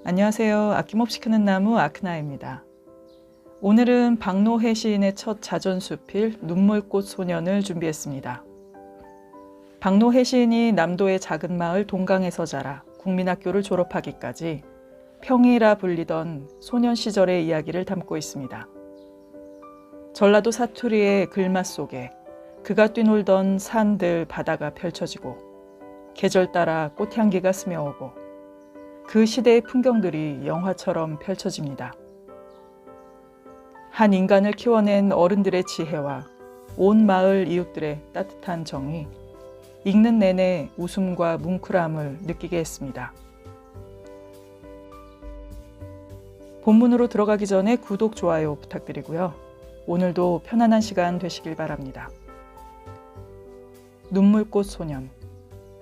안녕하세요. 아낌없이 크는 나무 아크나입니다. 오늘은 박노해 시인의 첫 자전수필 눈물꽃 소년을 준비했습니다. 박노해 시인이 남도의 작은 마을 동강에서 자라 국민학교를 졸업하기까지 평이라 불리던 소년 시절의 이야기를 담고 있습니다. 전라도 사투리의 글맛 속에 그가 뛰놀던 산들 바다가 펼쳐지고 계절 따라 꽃향기가 스며오고 그 시대의 풍경들이 영화처럼 펼쳐집니다. 한 인간을 키워낸 어른들의 지혜와 온 마을 이웃들의 따뜻한 정이 읽는 내내 웃음과 뭉클함을 느끼게 했습니다. 본문으로 들어가기 전에 구독, 좋아요 부탁드리고요. 오늘도 편안한 시간 되시길 바랍니다. 눈물꽃 소년,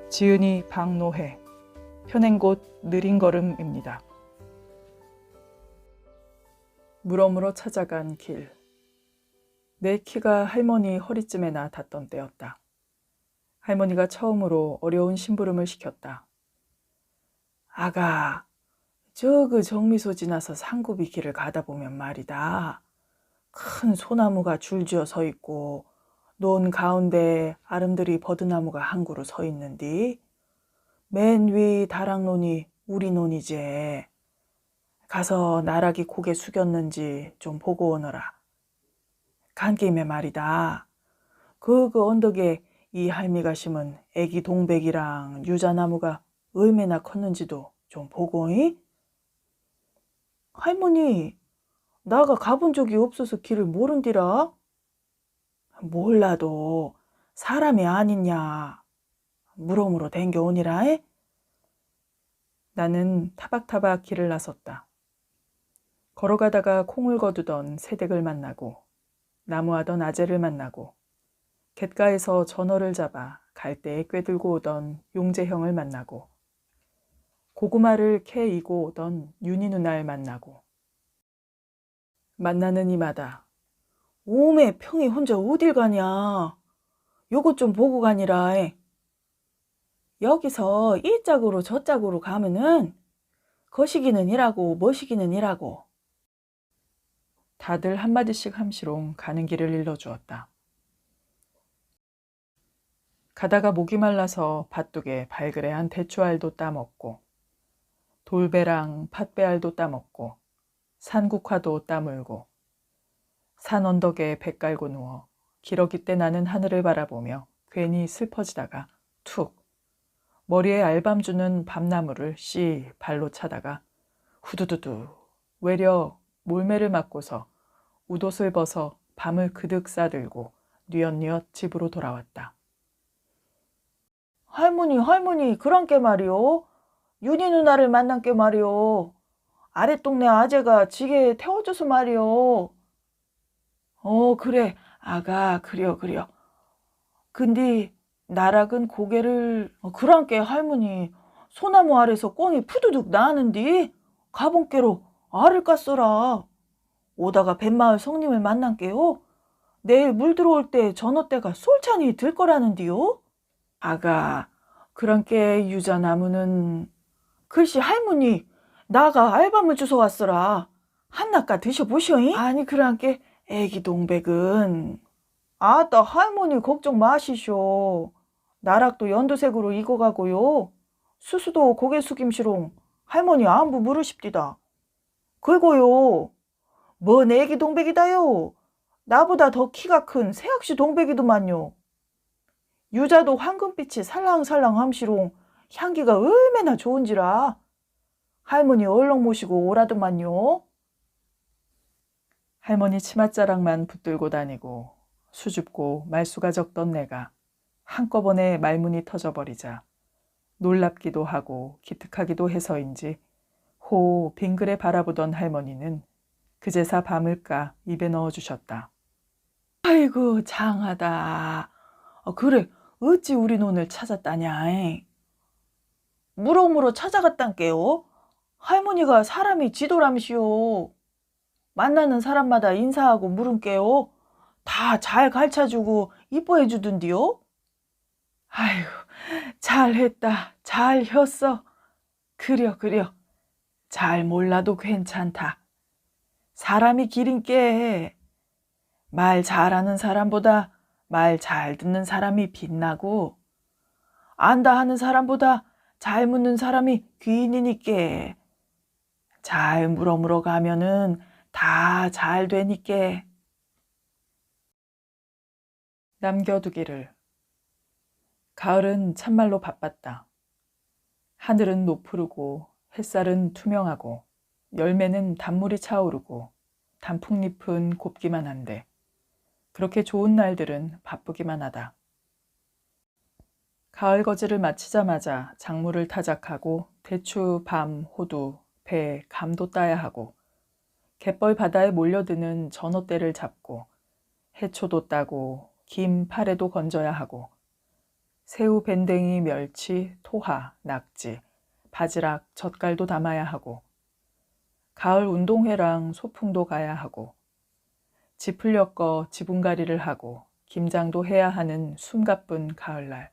지은이 박노해, 펴낸 곳 느린 걸음입니다. 물어물어 찾아간 길. 내 키가 할머니 허리쯤에나 닿던 때였다. 할머니가 처음으로 어려운 심부름을 시켰다. 아가, 저 정미소 지나서 상구비 길을 가다 보면 말이다. 큰 소나무가 줄지어 서 있고 논 가운데 아름드리 버드나무가 한 그루 서 있는디 맨 위 다락논이 우리 논이제. 가서 나락이 고개 숙였는지 좀 보고 오너라. 간 김에 말이다. 그 언덕에 이 할미가 심은 애기 동백이랑 유자나무가 얼마나 컸는지도 좀 보고 이? 할머니, 나가 가본 적이 없어서 길을 모른디라? 몰라도 사람이 아니냐. 물어물어 댕겨오니라 해? 나는 타박타박 길을 나섰다. 걸어가다가 콩을 거두던 새댁을 만나고 나무하던 아재를 만나고 갯가에서 전어를 잡아 갈대에 꿰들고 오던 용재형을 만나고 고구마를 캐 이고 오던 윤희 누나를 만나고 만나는 이마다 오메 평이 혼자 어딜 가냐. 요것 좀 보고 가니라 해. 여기서 이 짝으로 저 짝으로 가면은 거시기는 일하고 머시기는 일하고. 다들 한마디씩 함시롱 가는 길을 일러주었다. 가다가 목이 말라서 밭둑에 발그레한 대추알도 따먹고 돌배랑 팥배알도 따먹고 산국화도 따물고 산 언덕에 배 깔고 누워 기러기 때 나는 하늘을 바라보며 괜히 슬퍼지다가 툭 머리에 알밤 주는 밤나무를 씨 발로 차다가 후두두두 외려 몰매를 맞고서 웃옷을 벗어 밤을 그득 싸들고 뉘엿뉘엿 집으로 돌아왔다. 할머니 그랑께 말이오. 윤희 누나를 만난께 말이오. 아랫동네 아재가 지게 태워줘서 말이오. 그래 아가 그려. 근데 나락은 고개를 그랑께 할머니 소나무 아래서 꽁이 푸두둑 나는디 가본께로 알을 깠어라. 오다가 뱃마을 성님을 만난께요. 내일 물 들어올 때 전어때가 솔찬히 들 거라는디요. 아가 그랑께 유자나무는 글씨 할머니 나가 알밤을 주워 왔어라. 한낱가 드셔보시오잉. 아니 그랑께 애기 동백은 아따 할머니 걱정 마시쇼. 나락도 연두색으로 익어가고요. 수수도 고개 숙임시롱 할머니 안부 물으십디다. 그리고요 뭔 애기 동백이다요. 나보다 더 키가 큰 새악시 동백이더만요. 유자도 황금빛이 살랑살랑 함시롱 향기가 얼마나 좋은지라. 할머니 얼렁 모시고 오라더만요. 할머니 치맛자락만 붙들고 다니고 수줍고 말수가 적던 내가 한꺼번에 말문이 터져버리자 놀랍기도 하고 기특하기도 해서인지 호 빙그레 바라보던 할머니는 그제사 밤을 까 입에 넣어주셨다. 아이고 장하다. 그래 어찌 우리 논을 찾았다냐. 물어물어 찾아갔단께요. 할머니가 사람이 지도람시오. 만나는 사람마다 인사하고 물은께요. 다 잘 가르쳐주고 이뻐해 주던디요. 아이고 잘했다 잘혔어. 그려 잘 몰라도 괜찮다. 사람이 길인께 말 잘하는 사람보다 말 잘 듣는 사람이 빛나고 안다 하는 사람보다 잘 묻는 사람이 귀인이니께 잘 물어 가면은 다 잘 되니께. 남겨두기를. 가을은 참말로 바빴다. 하늘은 노푸르고 햇살은 투명하고 열매는 단물이 차오르고 단풍잎은 곱기만 한데 그렇게 좋은 날들은 바쁘기만 하다. 가을 거지를 마치자마자 작물을 타작하고 대추, 밤, 호두, 배, 감도 따야 하고 갯벌 바다에 몰려드는 전어떼를 잡고 해초도 따고 김, 파래도 건져야 하고 새우, 밴댕이, 멸치, 토하, 낙지, 바지락, 젓갈도 담아야 하고 가을 운동회랑 소풍도 가야 하고 짚을 엮어 지붕가리를 하고 김장도 해야 하는 숨가쁜 가을날.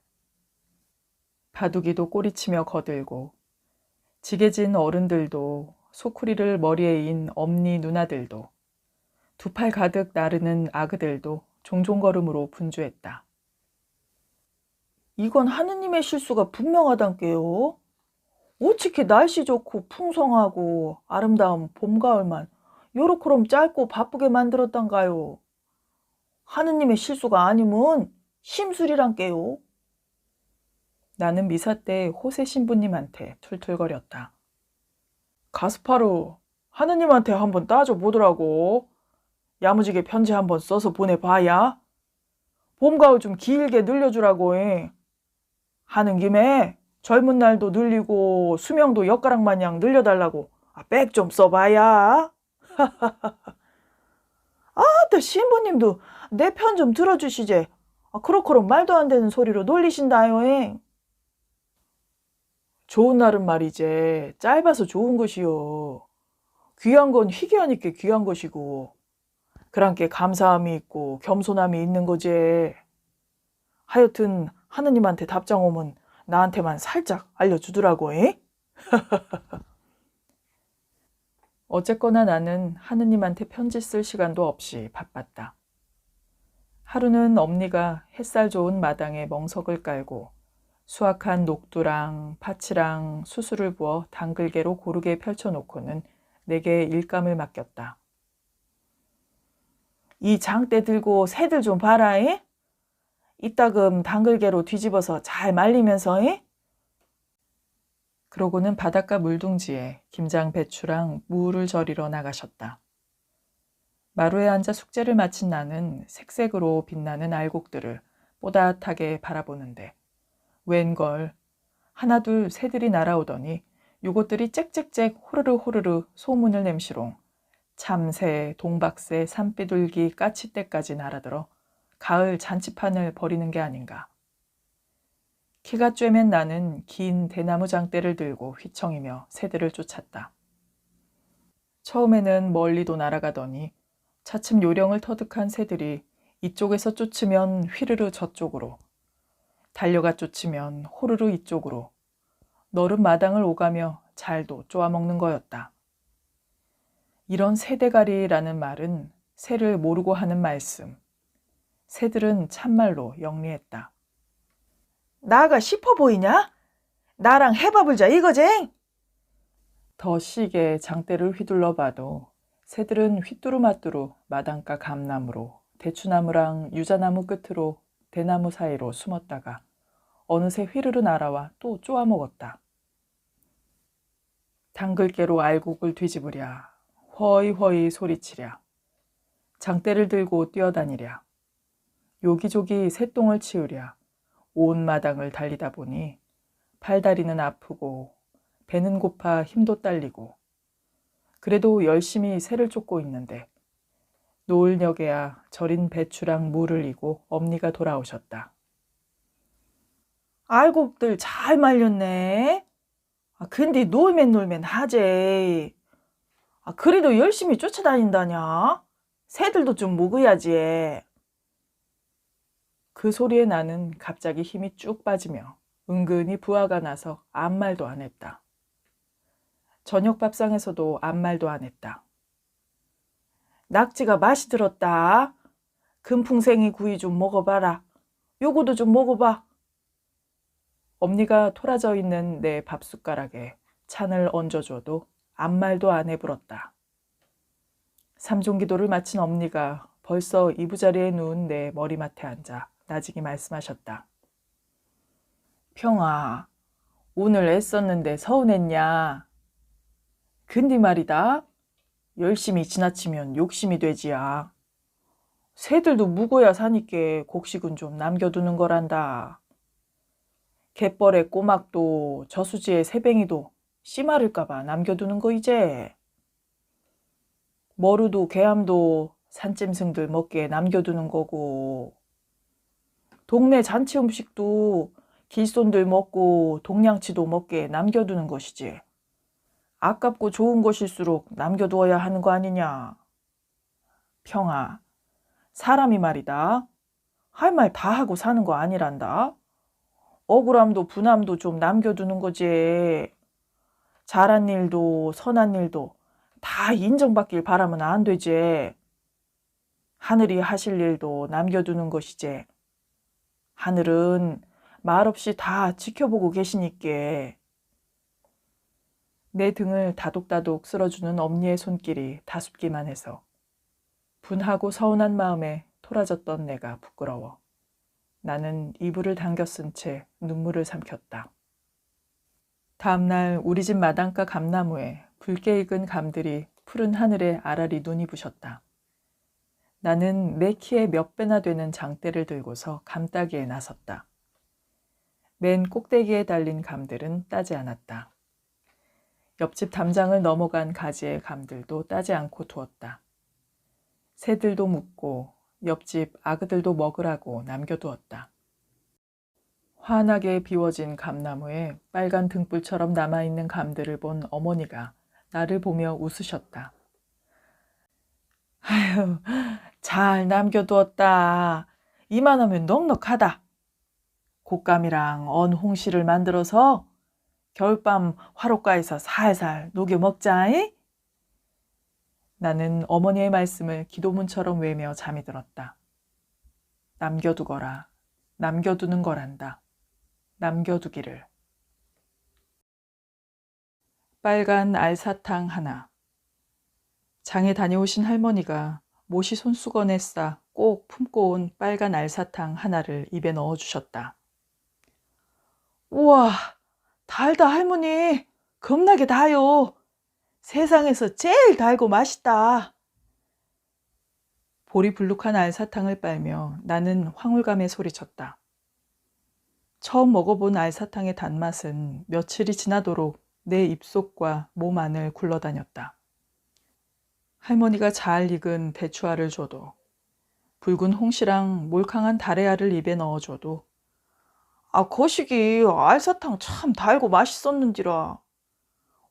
바둑이도 꼬리치며 거들고 지게진 어른들도 소쿠리를 머리에 인 엄니 누나들도 두 팔 가득 나르는 아그들도 종종걸음으로 분주했다. 이건 하느님의 실수가 분명하단께요. 어떻게 날씨 좋고 풍성하고 아름다운 봄, 가을만 요렇게럼 짧고 바쁘게 만들었단가요. 하느님의 실수가 아니면 심술이란께요. 나는 미사 때 호세 신부님한테 툴툴거렸다. 가스파르, 하느님한테 한번 따져보더라고. 야무지게 편지 한번 써서 보내봐야. 봄, 가을 좀 길게 늘려주라고 해. 하는 김에 젊은 날도 늘리고 수명도 엿가락 마냥 늘려달라고 백 좀 써봐야. 아따 신부님도 내 편 좀 들어주시제. 그렇게럼 말도 안 되는 소리로 놀리신다요. 좋은 날은 말이제 짧아서 좋은 것이요. 귀한 건 희귀하니까 귀한 것이고 그랑께 감사함이 있고 겸손함이 있는 거지. 하여튼 하느님한테 답장 오면 나한테만 살짝 알려주더라고. 어쨌거나 나는 하느님한테 편지 쓸 시간도 없이 바빴다. 하루는 엄니가 햇살 좋은 마당에 멍석을 깔고 수확한 녹두랑 파치랑 수수를 부어 당글개로 고르게 펼쳐놓고는 내게 일감을 맡겼다. 이 장대 들고 새들 좀 봐라. 이따금 당글개로 뒤집어서 잘 말리면서. 그러고는 바닷가 물둥지에 김장 배추랑 무를 절이러 나가셨다. 마루에 앉아 숙제를 마친 나는 색색으로 빛나는 알곡들을 뽀얗하게 바라보는데 웬걸 하나둘 새들이 날아오더니 요것들이 짹짹짹 호르르 호르르 소문을 냄시롱 참새, 동박새, 산비둘기, 까치떼까지 날아들어 가을 잔치판을 벌이는 게 아닌가. 키가 쬐맨 나는 긴 대나무 장대를 들고 휘청이며 새들을 쫓았다. 처음에는 멀리도 날아가더니 차츰 요령을 터득한 새들이 이쪽에서 쫓으면 휘르르 저쪽으로, 달려가 쫓으면 호르르 이쪽으로 너른 마당을 오가며 잘도 쪼아먹는 거였다. 이런 새대가리라는 말은 새를 모르고 하는 말씀. 새들은 참말로 영리했다. 나가 싶어 보이냐? 나랑 해봐불자 이거쟁? 더 시게 장대를 휘둘러 봐도 새들은 휘뚜루마뚜루 마당가 감나무로 대추나무랑 유자나무 끝으로 대나무 사이로 숨었다가 어느새 휘르르 날아와 또 쪼아먹었다. 당글개로 알곡을 뒤집으랴 허이허이 소리치랴 장대를 들고 뛰어다니랴 요기조기 새똥을 치우랴 온 마당을 달리다 보니 팔다리는 아프고 배는 고파 힘도 딸리고 그래도 열심히 새를 쫓고 있는데 노을녘에야 절인 배추랑 무를 이고 엄니가 돌아오셨다. 알곡들 잘 말렸네. 근데 놀면 하재. 그래도 열심히 쫓아다닌다냐? 새들도 좀 먹어야지. 그 소리에 나는 갑자기 힘이 쭉 빠지며 은근히 부하가 나서 아무 말도 안 했다. 저녁 밥상에서도 아무 말도 안 했다. 낙지가 맛이 들었다. 금풍생이 구이 좀 먹어봐라. 요거도 좀 먹어봐. 엄니가 토라져 있는 내 밥숟가락에 찬을 얹어줘도 아무 말도 안 해불었다. 삼종기도를 마친 엄니가 벌써 이부자리에 누운 내 머리맡에 앉아 나직이 말씀하셨다. 평아, 오늘 애썼는데 서운했냐? 근데 말이다. 열심히 지나치면 욕심이 되지야. 새들도 묵어야 사니께 곡식은 좀 남겨두는 거란다. 갯벌에 꼬막도 저수지에 새뱅이도 씨마를까봐 남겨두는 거 이제. 머루도 개암도 산짐승들 먹기에 남겨두는 거고, 동네 잔치 음식도 길손들 먹고 동냥치도 먹기에 남겨두는 것이지. 아깝고 좋은 것일수록 남겨두어야 하는 거 아니냐. 평아, 사람이 말이다. 할 말 다 하고 사는 거 아니란다. 억울함도 분함도 좀 남겨두는 거지. 잘한 일도 선한 일도 다 인정받길 바라면 안 되지. 하늘이 하실 일도 남겨두는 것이지. 하늘은 말없이 다 지켜보고 계시니께. 내 등을 다독다독 쓸어주는 엄니의 손길이 다숲기만 해서 분하고 서운한 마음에 토라졌던 내가 부끄러워. 나는 이불을 당겨 쓴 채 눈물을 삼켰다. 다음날 우리 집 마당가 감나무에 붉게 익은 감들이 푸른 하늘에 아라리 눈이 부셨다. 나는 내 키의 몇 배나 되는 장대를 들고서 감따기에 나섰다. 맨 꼭대기에 달린 감들은 따지 않았다. 옆집 담장을 넘어간 가지의 감들도 따지 않고 두었다. 새들도 묻고 옆집 아그들도 먹으라고 남겨두었다. 환하게 비워진 감나무에 빨간 등불처럼 남아있는 감들을 본 어머니가 나를 보며 웃으셨다. 아휴, 잘 남겨두었다. 이만하면 넉넉하다. 곶감이랑 언 홍시를 만들어서 겨울밤 화롯가에서 살살 녹여 먹자이? 나는 어머니의 말씀을 기도문처럼 외며 잠이 들었다. 남겨두거라. 남겨두는 거란다. 남겨두기를. 빨간 알사탕 하나. 장에 다녀오신 할머니가 모시 손수건에 싸 꼭 품고 온 빨간 알사탕 하나를 입에 넣어주셨다. 우와, 달다 할머니. 겁나게 다요. 세상에서 제일 달고 맛있다. 볼이 불룩한 알사탕을 빨며 나는 황홀감에 소리쳤다. 처음 먹어본 알사탕의 단맛은 며칠이 지나도록 내 입속과 몸 안을 굴러다녔다. 할머니가 잘 익은 대추알을 줘도, 붉은 홍시랑 몰캉한 달래알을 입에 넣어줘도 거시기 알사탕 참 달고 맛있었는지라.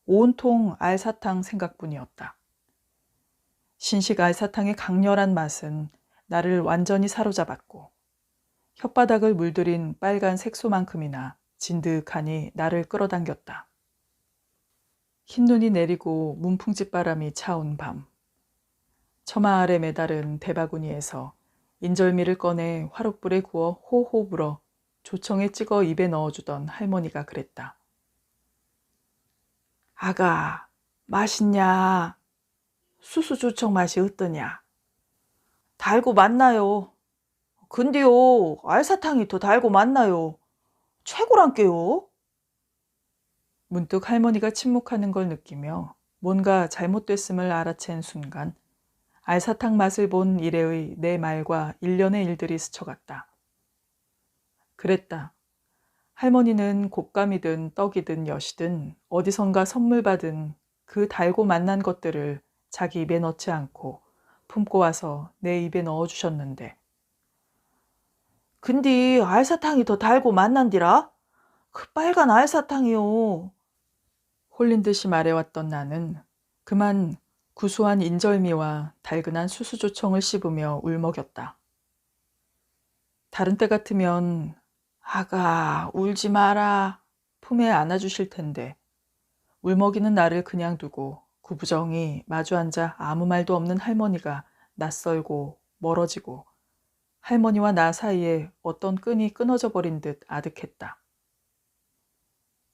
온통 알사탕 생각뿐이었다. 신식 알사탕의 강렬한 맛은 나를 완전히 사로잡았고 혓바닥을 물들인 빨간 색소만큼이나 진득하니 나를 끌어당겼다. 흰눈이 내리고 문풍집바람이 차온 밤, 처마 아래 매달은 대바구니에서 인절미를 꺼내 화롯불에 구워 호호 불어 조청에 찍어 입에 넣어주던 할머니가 그랬다. 아가, 맛있냐? 수수조청 맛이 어떠냐? 달고 맛나요. 근데요, 알사탕이 더 달고 맛나요. 최고란께요. 문득 할머니가 침묵하는 걸 느끼며 뭔가 잘못됐음을 알아챈 순간 알사탕 맛을 본 이래의 내 말과 일련의 일들이 스쳐갔다. 그랬다. 할머니는 곶감이든 떡이든 엿이든 어디선가 선물 받은 그 달고 맛난 것들을 자기 입에 넣지 않고 품고 와서 내 입에 넣어주셨는데. 근데 알사탕이 더 달고 맛난디라? 그 빨간 알사탕이요. 홀린 듯이 말해왔던 나는 그만 구수한 인절미와 달근한 수수조청을 씹으며 울먹였다. 다른 때 같으면 아가 울지 마라 품에 안아주실 텐데 울먹이는 나를 그냥 두고 구부정히 마주 앉아 아무 말도 없는 할머니가 낯설고 멀어지고 할머니와 나 사이에 어떤 끈이 끊어져 버린 듯 아득했다.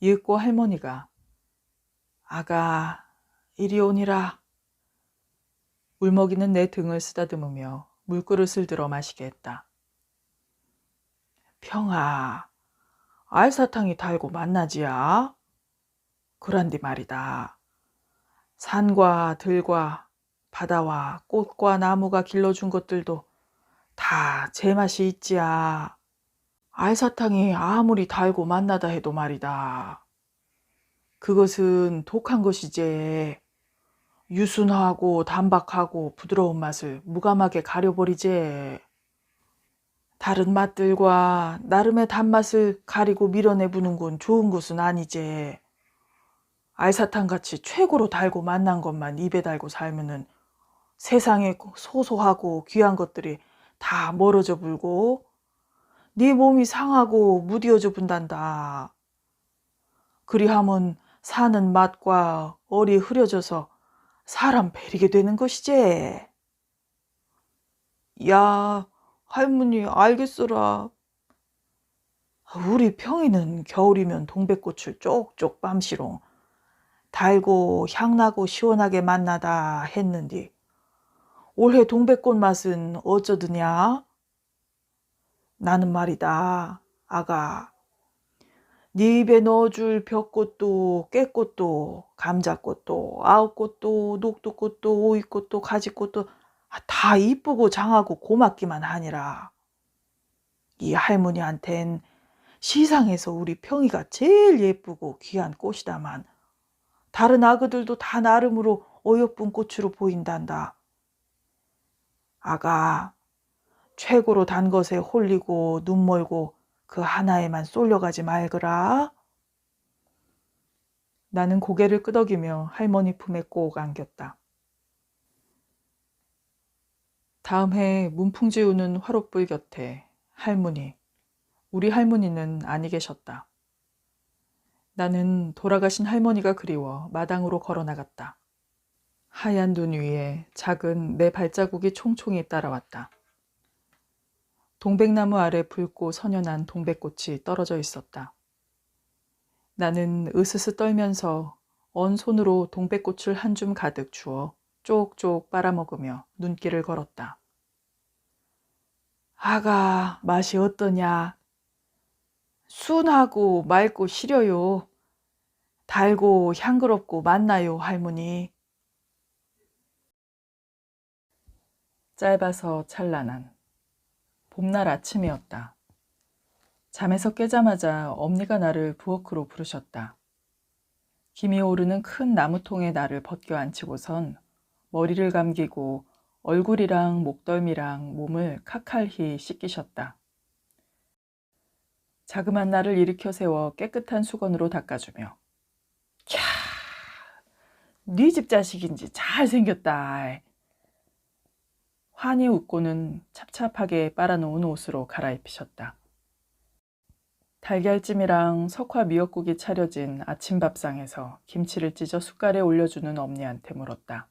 이윽고 할머니가 아가 이리 오니라. 울먹이는 내 등을 쓰다듬으며 물그릇을 들어 마시게 했다. 평아, 알사탕이 달고 맛나지야? 그란디 말이다. 산과 들과 바다와 꽃과 나무가 길러준 것들도 다 제맛이 있지야. 알사탕이 아무리 달고 맛나다 해도 말이다. 그것은 독한 것이지. 유순하고 단박하고 부드러운 맛을 무감하게 가려버리지. 다른 맛들과 나름의 단맛을 가리고 밀어내부는 건 좋은 것은 아니지. 알사탕같이 최고로 달고 맛난 것만 입에 달고 살면은 세상에 소소하고 귀한 것들이 다 멀어져 불고 네 몸이 상하고 무디어져 분단다. 그리하면 사는 맛과 얼이 흐려져서 사람 베리게 되는 것이지. 야, 할머니 알겠어라. 우리 평이는 겨울이면 동백꽃을 쪽쪽 빰시롱 달고 향나고 시원하게 만나다 했는디 올해 동백꽃 맛은 어쩌드냐? 나는 말이다 아가 네 입에 넣어줄 벽꽃도 깨꽃도 감자꽃도 아욱꽃도 녹두꽃도 오이꽃도 가지꽃도 다 이쁘고 장하고 고맙기만 하니라. 이 할머니한텐 시상에서 우리 평이가 제일 예쁘고 귀한 꽃이다만 다른 아그들도 다 나름으로 어여쁜 꽃으로 보인단다. 아가 최고로 단 것에 홀리고 눈멀고 그 하나에만 쏠려가지 말거라. 나는 고개를 끄덕이며 할머니 품에 꼭 안겼다. 다음 해 문풍지 우는 화롯불 곁에 우리 할머니는 아니 계셨다. 나는 돌아가신 할머니가 그리워 마당으로 걸어 나갔다. 하얀 눈 위에 작은 내 발자국이 총총히 따라왔다. 동백나무 아래 붉고 선연한 동백꽃이 떨어져 있었다. 나는 으스스 떨면서 언 손으로 동백꽃을 한 줌 가득 주어 쪽쪽 빨아먹으며 눈길을 걸었다. 아가 맛이 어떠냐? 순하고 맑고 시려요. 달고 향그럽고 맛나요 할머니. 짧아서 찬란한 봄날 아침이었다. 잠에서 깨자마자 엄니가 나를 부엌으로 부르셨다. 김이 오르는 큰 나무통에 나를 벗겨 앉히고선 머리를 감기고 얼굴이랑 목덜미랑 몸을 칼칼히 씻기셨다. 자그만 나를 일으켜 세워 깨끗한 수건으로 닦아주며 캬, 네 집 자식인지 잘생겼다. 환히 웃고는 찹찹하게 빨아놓은 옷으로 갈아입히셨다. 달걀찜이랑 석화 미역국이 차려진 아침밥상에서 김치를 찢어 숟갈에 올려주는 엄니한테 물었다.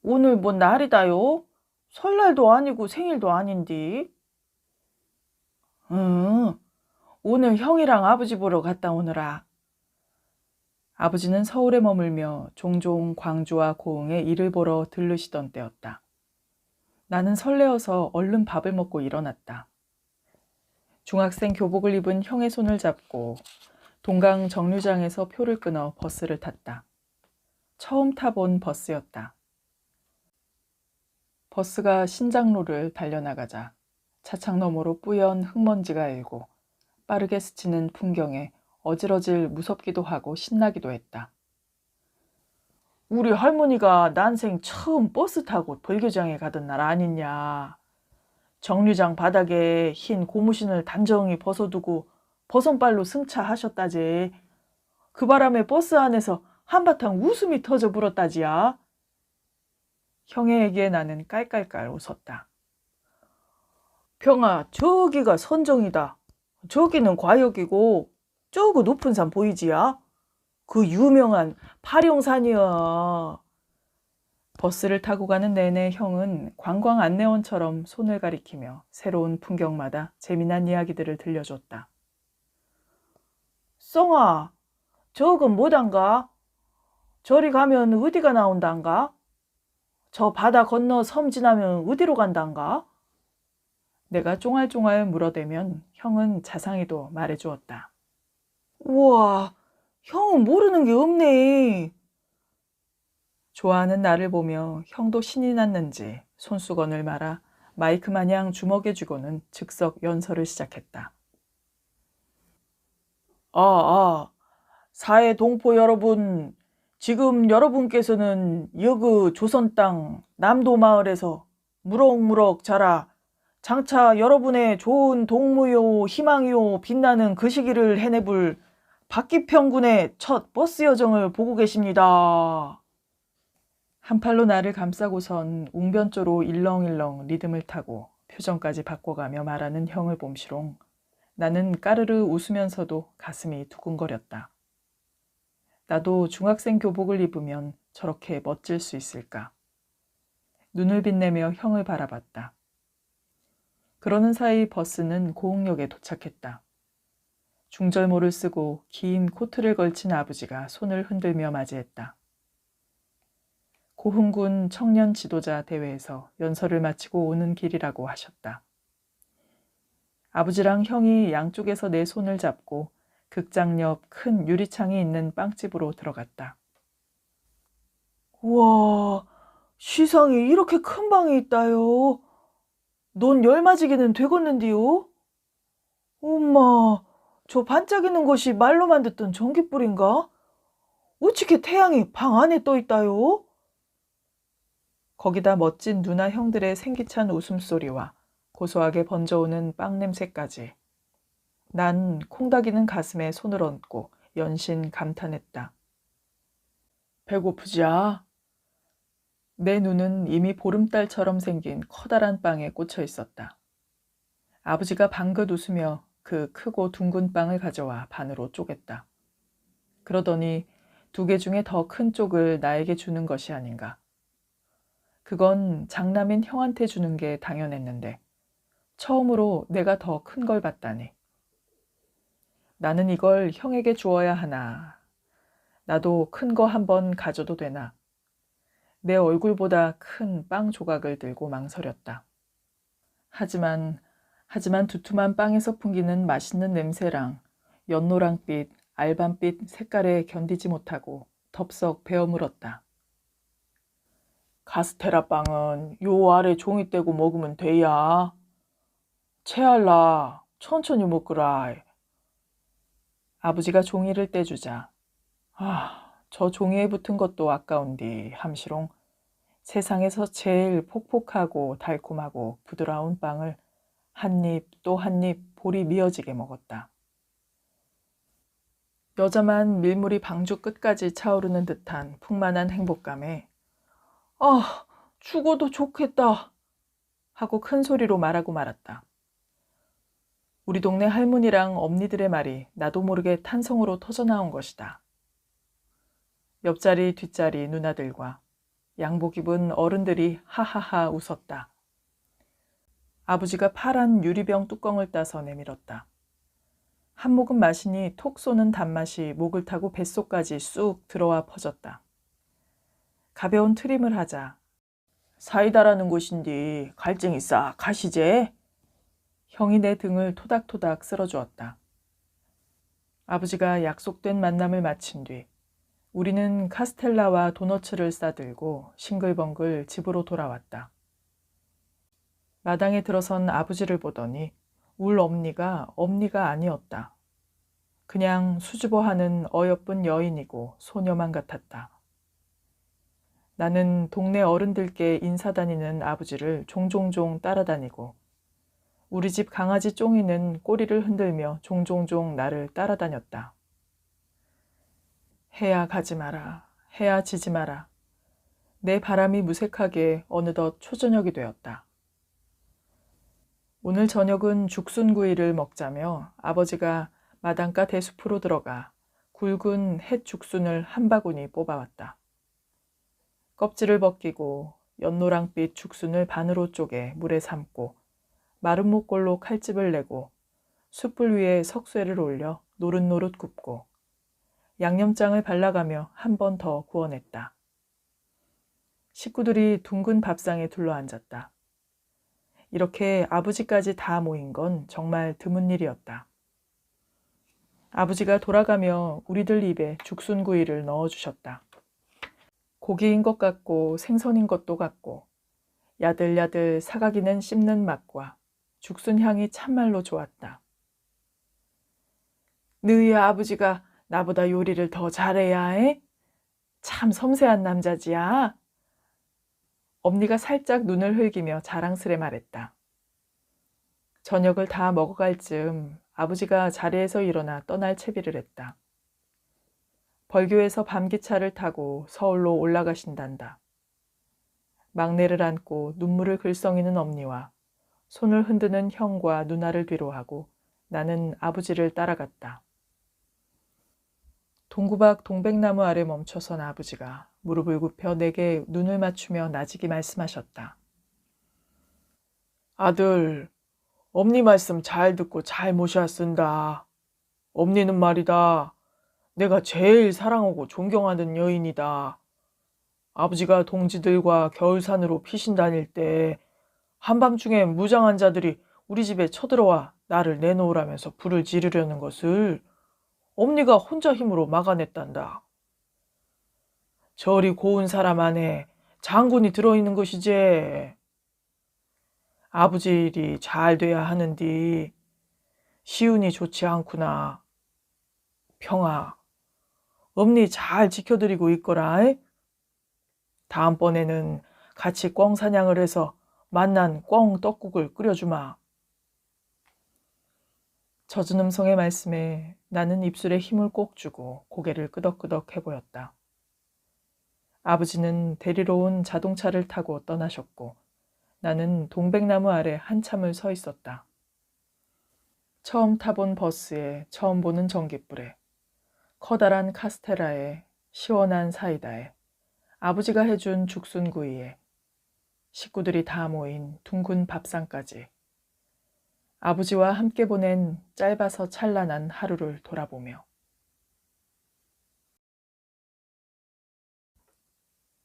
오늘 뭔 날이다요? 설날도 아니고 생일도 아닌디. 응, 오늘 형이랑 아버지 보러 갔다 오느라. 아버지는 서울에 머물며 종종 광주와 고흥에 일을 보러 들르시던 때였다. 나는 설레어서 얼른 밥을 먹고 일어났다. 중학생 교복을 입은 형의 손을 잡고 동강 정류장에서 표를 끊어 버스를 탔다. 처음 타본 버스였다. 버스가 신장로를 달려나가자 차창 너머로 뿌연 흙먼지가 일고 빠르게 스치는 풍경에 어질어질 무섭기도 하고 신나기도 했다. 우리 할머니가 난생 처음 버스 타고 벌교장에 가던 날 아니냐. 정류장 바닥에 흰 고무신을 단정히 벗어두고 버선발로 승차하셨다지. 그 바람에 버스 안에서 한바탕 웃음이 터져 불었다지야. 형에게 나는 깔깔깔 웃었다. 평아, 저기가 선정이다. 저기는 과역이고 저거 높은 산 보이지야? 그 유명한 파룡산이야. 버스를 타고 가는 내내 형은 관광 안내원처럼 손을 가리키며 새로운 풍경마다 재미난 이야기들을 들려줬다. 썽아, 저건 뭐단가? 저리 가면 어디가 나온단가? 저 바다 건너 섬 지나면 어디로 간단가? 내가 쫑알쫑알 물어대면 형은 자상히도 말해주었다. 우와, 형은 모르는 게 없네. 좋아하는 나를 보며 형도 신이 났는지 손수건을 말아 마이크 마냥 주먹에 쥐고는 즉석 연설을 시작했다. 사회 동포 여러분, 지금 여러분께서는 여그 조선 땅 남도 마을에서 무럭무럭 자라 장차 여러분의 좋은 동무요 희망이요 빛나는 그 시기를 해내볼 박기평군의 첫 버스 여정을 보고 계십니다. 한 팔로 나를 감싸고선 웅변조로 일렁일렁 리듬을 타고 표정까지 바꿔가며 말하는 형을 봄시롱 나는 까르르 웃으면서도 가슴이 두근거렸다. 나도 중학생 교복을 입으면 저렇게 멋질 수 있을까? 눈을 빛내며 형을 바라봤다. 그러는 사이 버스는 고흥역에 도착했다. 중절모를 쓰고 긴 코트를 걸친 아버지가 손을 흔들며 맞이했다. 고흥군 청년 지도자 대회에서 연설을 마치고 오는 길이라고 하셨다. 아버지랑 형이 양쪽에서 내 손을 잡고 극장 옆 큰 유리창이 있는 빵집으로 들어갔다. 우와, 시상에 이렇게 큰 방이 있다요. 넌 열맞이기는 되겠는디요? 엄마, 저 반짝이는 것이 말로만 듣던 전깃불인가? 어찌게 태양이 방 안에 떠 있다요? 거기다 멋진 누나 형들의 생기찬 웃음소리와 고소하게 번져오는 빵 냄새까지. 난 콩닥이는 가슴에 손을 얹고 연신 감탄했다. 배고프지야? 내 눈은 이미 보름달처럼 생긴 커다란 빵에 꽂혀 있었다. 아버지가 방긋 웃으며 그 크고 둥근 빵을 가져와 반으로 쪼갰다. 그러더니 2개 중에 더 큰 쪽을 나에게 주는 것이 아닌가. 그건 장남인 형한테 주는 게 당연했는데 처음으로 내가 더 큰 걸 받다니. 나는 이걸 형에게 주어야 하나. 나도 큰 거 한번 가져도 되나. 내 얼굴보다 큰 빵 조각을 들고 망설였다. 하지만 두툼한 빵에서 풍기는 맛있는 냄새랑 연노랑빛, 알밤빛 색깔에 견디지 못하고 덥석 베어 물었다. 카스테라 빵은 요 아래 종이 떼고 먹으면 돼야. 채알라, 천천히 먹으라. 아버지가 종이를 떼주자. 저 종이에 붙은 것도 아까운디 함시롱. 세상에서 제일 폭폭하고 달콤하고 부드러운 빵을 한 입 또 한 입 볼이 미어지게 먹었다. 여자만 밀물이 방주 끝까지 차오르는 듯한 풍만한 행복감에 죽어도 좋겠다 하고 큰 소리로 말하고 말았다. 우리 동네 할머니랑 엄니들의 말이 나도 모르게 탄성으로 터져나온 것이다. 옆자리 뒷자리 누나들과 양복 입은 어른들이 하하하 웃었다. 아버지가 파란 유리병 뚜껑을 따서 내밀었다. 한 모금 마시니 톡 쏘는 단맛이 목을 타고 뱃속까지 쑥 들어와 퍼졌다. 가벼운 트림을 하자. 사이다라는 곳인디 갈증이 싹 가시제? 형이 내 등을 토닥토닥 쓸어주었다. 아버지가 약속된 만남을 마친 뒤 우리는 카스텔라와 도너츠를 싸들고 싱글벙글 집으로 돌아왔다. 마당에 들어선 아버지를 보더니 울 엄니가 아니었다. 그냥 수줍어하는 어여쁜 여인이고 소녀만 같았다. 나는 동네 어른들께 인사 다니는 아버지를 종종종 따라다니고 우리 집 강아지 쫑이는 꼬리를 흔들며 종종종 나를 따라다녔다. 해야 가지 마라. 해야 지지 마라. 내 바람이 무색하게 어느덧 초저녁이 되었다. 오늘 저녁은 죽순구이를 먹자며 아버지가 마당가 대숲으로 들어가 굵은 햇 죽순을 한 바구니 뽑아왔다. 껍질을 벗기고 연노랑빛 죽순을 반으로 쪼개 물에 삶고 마른 목골로 칼집을 내고 숯불 위에 석쇠를 올려 노릇노릇 굽고 양념장을 발라가며 한 번 더 구워냈다. 식구들이 둥근 밥상에 둘러앉았다. 이렇게 아버지까지 다 모인 건 정말 드문 일이었다. 아버지가 돌아가며 우리들 입에 죽순구이를 넣어주셨다. 고기인 것 같고 생선인 것도 같고 야들야들 사가기는 씹는 맛과 죽순 향이 참말로 좋았다. 너희 아버지가 나보다 요리를 더 잘해야 해? 참 섬세한 남자지야. 엄니가 살짝 눈을 흘기며 자랑스레 말했다. 저녁을 다 먹어갈 즈음 아버지가 자리에서 일어나 떠날 채비를 했다. 벌교에서 밤기차를 타고 서울로 올라가신단다. 막내를 안고 눈물을 글썽이는 엄니와 손을 흔드는 형과 누나를 뒤로하고 나는 아버지를 따라갔다. 동구박 동백나무 아래 멈춰선 아버지가 무릎을 굽혀 내게 눈을 맞추며 나직이 말씀하셨다. 아들, 엄니 말씀 잘 듣고 잘 모셔야 쓴다. 엄니는 말이다. 내가 제일 사랑하고 존경하는 여인이다. 아버지가 동지들과 겨울산으로 피신 다닐 때 한밤중에 무장한 자들이 우리 집에 쳐들어와 나를 내놓으라면서 불을 지르려는 것을 엄니가 혼자 힘으로 막아냈단다. 저리 고운 사람 안에 장군이 들어있는 것이지. 아버지 일이 잘 돼야 하는디 시운이 좋지 않구나. 평아, 엄니 잘 지켜드리고 있거라. 다음번에는 같이 꿩 사냥을 해서 만난 꿩 떡국을 끓여주마. 젖은 음성의 말씀에 나는 입술에 힘을 꼭 주고 고개를 끄덕끄덕 해보였다. 아버지는 데리러 온 자동차를 타고 떠나셨고 나는 동백나무 아래 한참을 서 있었다. 처음 타본 버스에 처음 보는 전깃불에 커다란 카스테라에 시원한 사이다에 아버지가 해준 죽순구이에 식구들이 다 모인 둥근 밥상까지 아버지와 함께 보낸 짧아서 찬란한 하루를 돌아보며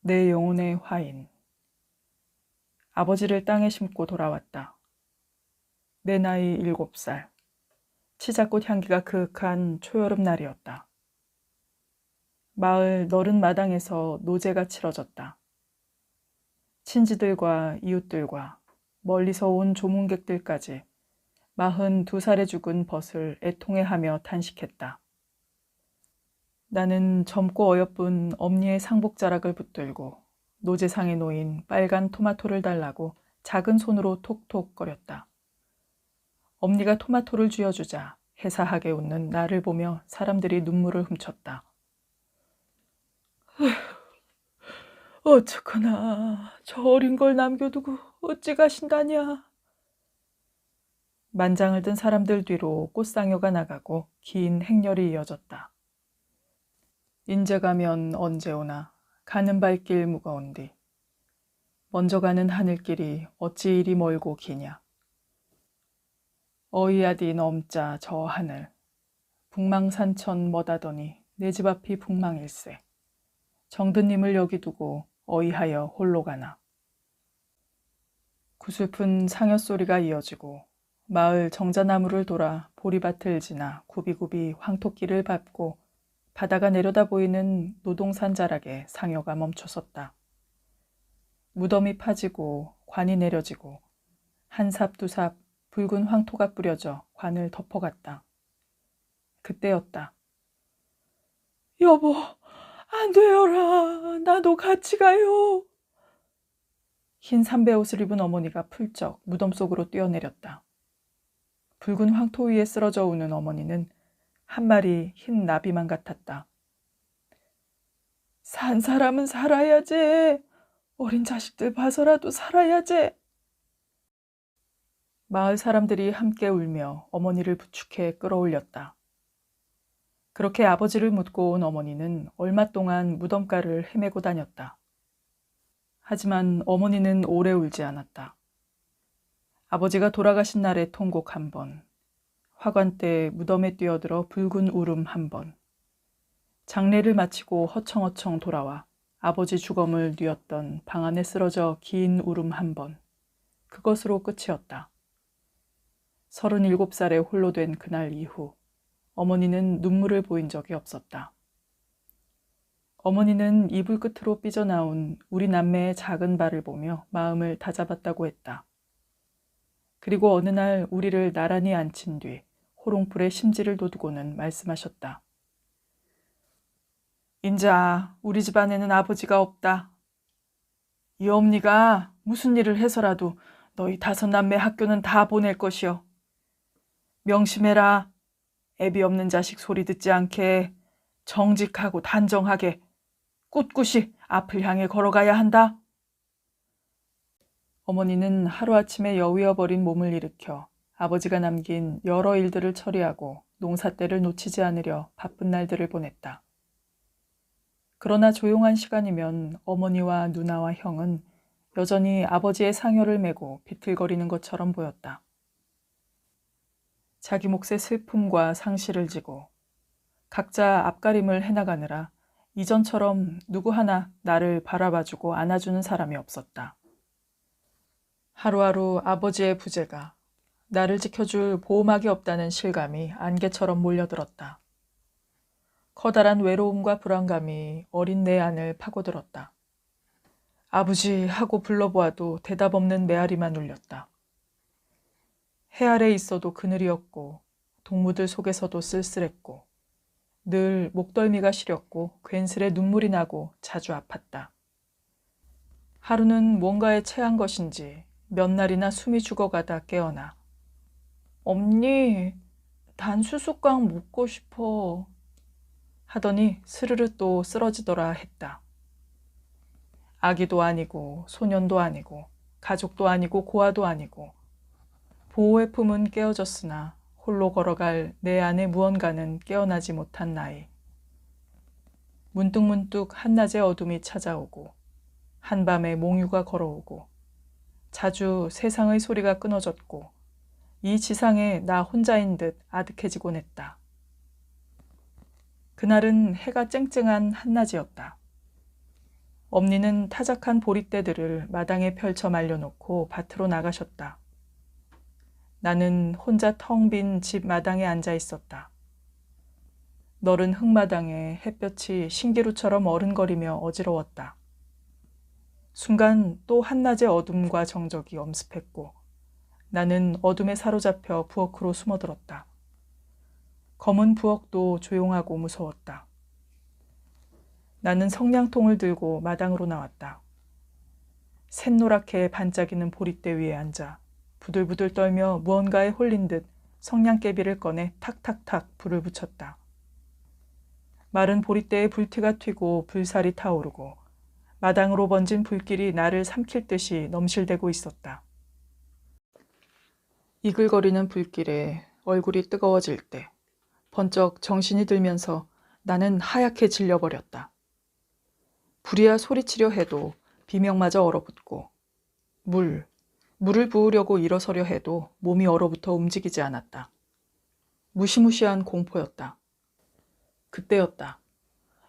내 영혼의 화인. 아버지를 땅에 심고 돌아왔다. 내 나이 7살. 치자꽃 향기가 그윽한 초여름 날이었다. 마을 너른 마당에서 노제가 치러졌다. 친지들과 이웃들과 멀리서 온 조문객들까지 42살에 죽은 벗을 애통해하며 탄식했다. 나는 젊고 어여쁜 엄니의 상복자락을 붙들고 노제상에 놓인 빨간 토마토를 달라고 작은 손으로 톡톡거렸다. 엄니가 토마토를 쥐어주자 해사하게 웃는 나를 보며 사람들이 눈물을 훔쳤다. 어쩌거나 저 어린 걸 남겨두고 어찌 가신다냐. 만장을 든 사람들 뒤로 꽃상여가 나가고 긴 행렬이 이어졌다. 인제 가면 언제 오나 가는 발길 무거운디 먼저 가는 하늘길이 어찌 이리 멀고 기냐. 어이야디 넘자 저 하늘 북망산천 뭐다더니 내 집 앞이 북망일세. 정든님을 여기 두고 어이하여 홀로 가나. 구슬픈 상여소리가 이어지고 마을 정자나무를 돌아 보리밭을 지나 굽이굽이 황토길을 밟고 바다가 내려다 보이는 노동산 자락에 상여가 멈춰섰다. 무덤이 파지고 관이 내려지고 한 삽 두 삽 붉은 황토가 뿌려져 관을 덮어갔다. 그때였다. 여보, 안 돼요라. 나도 같이 가요. 흰 삼배옷을 입은 어머니가 풀쩍 무덤 속으로 뛰어내렸다. 붉은 황토 위에 쓰러져 우는 어머니는 한 마리 흰 나비만 같았다. 산 사람은 살아야지. 어린 자식들 봐서라도 살아야지. 마을 사람들이 함께 울며 어머니를 부축해 끌어올렸다. 그렇게 아버지를 묻고 온 어머니는 얼마 동안 무덤가를 헤매고 다녔다. 하지만 어머니는 오래 울지 않았다. 아버지가 돌아가신 날의 통곡 한 번, 화관 때 무덤에 뛰어들어 붉은 울음 한 번, 장례를 마치고 허청허청 돌아와 아버지 주검을 뉘었던 방 안에 쓰러져 긴 울음 한 번, 그것으로 끝이었다. 37살에 홀로 된 그날 이후 어머니는 눈물을 보인 적이 없었다. 어머니는 이불 끝으로 삐져나온 우리 남매의 작은 발을 보며 마음을 다잡았다고 했다. 그리고 어느 날 우리를 나란히 앉힌 뒤 호롱불에 심지를 돋우고는 말씀하셨다. 인자 우리 집안에는 아버지가 없다. 이 엄니가 무슨 일을 해서라도 너희 5남매 학교는 다 보낼 것이여. 명심해라. 애비 없는 자식 소리 듣지 않게 정직하고 단정하게 꿋꿋이 앞을 향해 걸어가야 한다. 어머니는 하루아침에 여위어버린 몸을 일으켜 아버지가 남긴 여러 일들을 처리하고 농사때를 놓치지 않으려 바쁜 날들을 보냈다. 그러나 조용한 시간이면 어머니와 누나와 형은 여전히 아버지의 상여를 메고 비틀거리는 것처럼 보였다. 자기 몫의 슬픔과 상실을 지고 각자 앞가림을 해나가느라 이전처럼 누구 하나 나를 바라봐주고 안아주는 사람이 없었다. 하루하루 아버지의 부재가 나를 지켜줄 보호막이 없다는 실감이 안개처럼 몰려들었다. 커다란 외로움과 불안감이 어린 내 안을 파고들었다. 아버지 하고 불러보아도 대답 없는 메아리만 울렸다. 해 아래 있어도 그늘이었고 동무들 속에서도 쓸쓸했고 늘 목덜미가 시렸고 괜스레 눈물이 나고 자주 아팠다. 하루는 뭔가에 체한 것인지 몇 날이나 숨이 죽어가다 깨어나 엄니, 단수수깡 먹고 싶어 하더니 스르르 또 쓰러지더라 했다. 아기도 아니고 소년도 아니고 가족도 아니고 고아도 아니고 보호의 품은 깨어졌으나 홀로 걸어갈 내 안의 무언가는 깨어나지 못한 나이. 문득문득 한낮의 어둠이 찾아오고 한밤에 몽유가 걸어오고 자주 세상의 소리가 끊어졌고 이 지상에 나 혼자인 듯 아득해지곤 했다. 그날은 해가 쨍쨍한 한낮이었다. 엄니는 타작한 보릿대들을 마당에 펼쳐 말려놓고 밭으로 나가셨다. 나는 혼자 텅 빈 집 마당에 앉아 있었다. 너른 흙마당에 햇볕이 신기루처럼 어른거리며 어지러웠다. 순간 또 한낮의 어둠과 정적이 엄습했고 나는 어둠에 사로잡혀 부엌으로 숨어들었다. 검은 부엌도 조용하고 무서웠다. 나는 성냥통을 들고 마당으로 나왔다. 샛노랗게 반짝이는 보릿대 위에 앉아 부들부들 떨며 무언가에 홀린 듯 성냥개비를 꺼내 탁탁탁 불을 붙였다. 마른 보릿대에 불티가 튀고 불살이 타오르고 마당으로 번진 불길이 나를 삼킬 듯이 넘실대고 있었다. 이글거리는 불길에 얼굴이 뜨거워질 때 번쩍 정신이 들면서 나는 하얗게 질려버렸다. 불이야 소리치려 해도 비명마저 얼어붙고 물을 부으려고 일어서려 해도 몸이 얼어붙어 움직이지 않았다. 무시무시한 공포였다. 그때였다.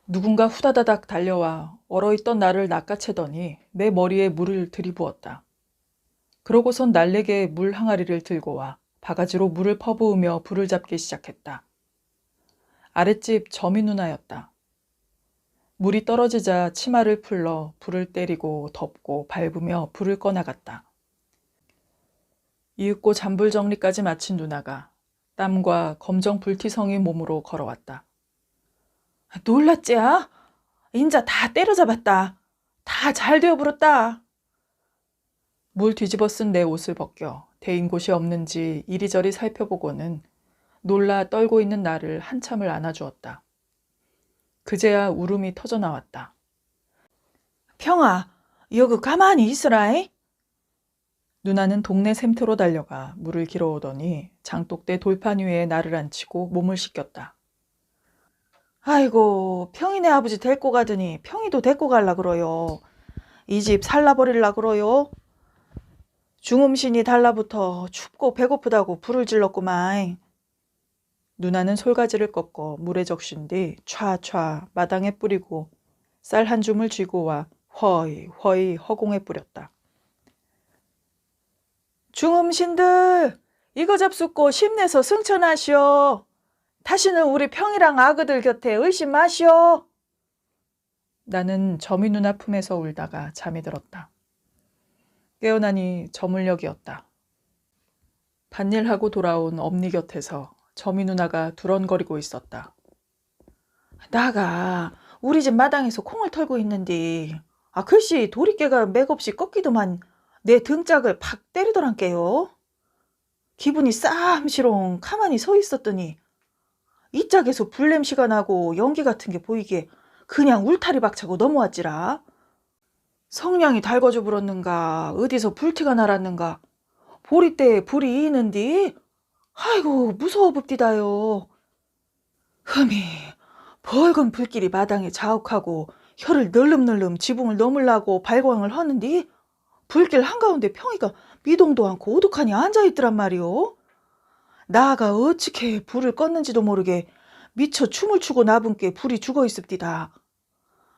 누군가 후다다닥 달려와 얼어있던 나를 낚아채더니 내 머리에 물을 들이부었다. 그러고선 날래게 물 항아리를 들고 와 바가지로 물을 퍼부으며 불을 잡기 시작했다. 아랫집 점이 누나였다. 물이 떨어지자 치마를 풀러 불을 때리고 덮고 밟으며 불을 꺼나갔다. 이윽고 잔불 정리까지 마친 누나가 땀과 검정 불티성이 몸으로 걸어왔다. 놀랐지야? 인자 다 때려잡았다. 다 잘 되어버렸다. 물 뒤집어 쓴 내 옷을 벗겨 데인 곳이 없는지 이리저리 살펴보고는 놀라 떨고 있는 나를 한참을 안아주었다. 그제야 울음이 터져나왔다. 평아, 여기 가만히 있으라잉. 누나는 동네 샘터로 달려가 물을 길어오더니 장독대 돌판 위에 나를 앉히고 몸을 씻겼다. 아이고, 평이네 아버지 데리고 가더니 평이도 데리고 갈라 그러요. 이 집 살라버릴라 그러요. 중음신이 달라붙어 춥고 배고프다고 불을 질렀구만. 누나는 솔가지를 꺾어 물에 적신 뒤 촤촤 마당에 뿌리고 쌀 한 줌을 쥐고 와 허이 허이 허공에 뿌렸다. 중음신들 이거 잡숫고 힘내서 승천하시오. 다시는 우리 평이랑 아그들 곁에 의심 마시오. 나는 점이 누나 품에서 울다가 잠이 들었다. 깨어나니 저물녘이었다. 밭일하고 돌아온 엄니 곁에서 점이 누나가 두런거리고 있었다. 나가 우리 집 마당에서 콩을 털고 있는데 글씨 도리깨가 맥없이 꺾이더만 내 등짝을 팍 때리더란께요. 기분이 쌈시롱 가만히 서 있었더니 이 짝에서 불냄새가 나고 연기 같은 게 보이게 그냥 울타리 박차고 넘어왔지라. 성냥이 달궈져 불었는가 어디서 불티가 날았는가 보리대에 불이 이는디 아이고 무서워 봅디다요. 흠이 벌건 불길이 마당에 자욱하고 혀를 널름널름 지붕을 넘으려고 발광을 하는디 불길 한가운데 평이가 미동도 않고 오독하니 앉아있더란 말이오. 나가 어찌게 불을 껐는지도 모르게 미쳐 춤을 추고 나분께 불이 죽어있습디다.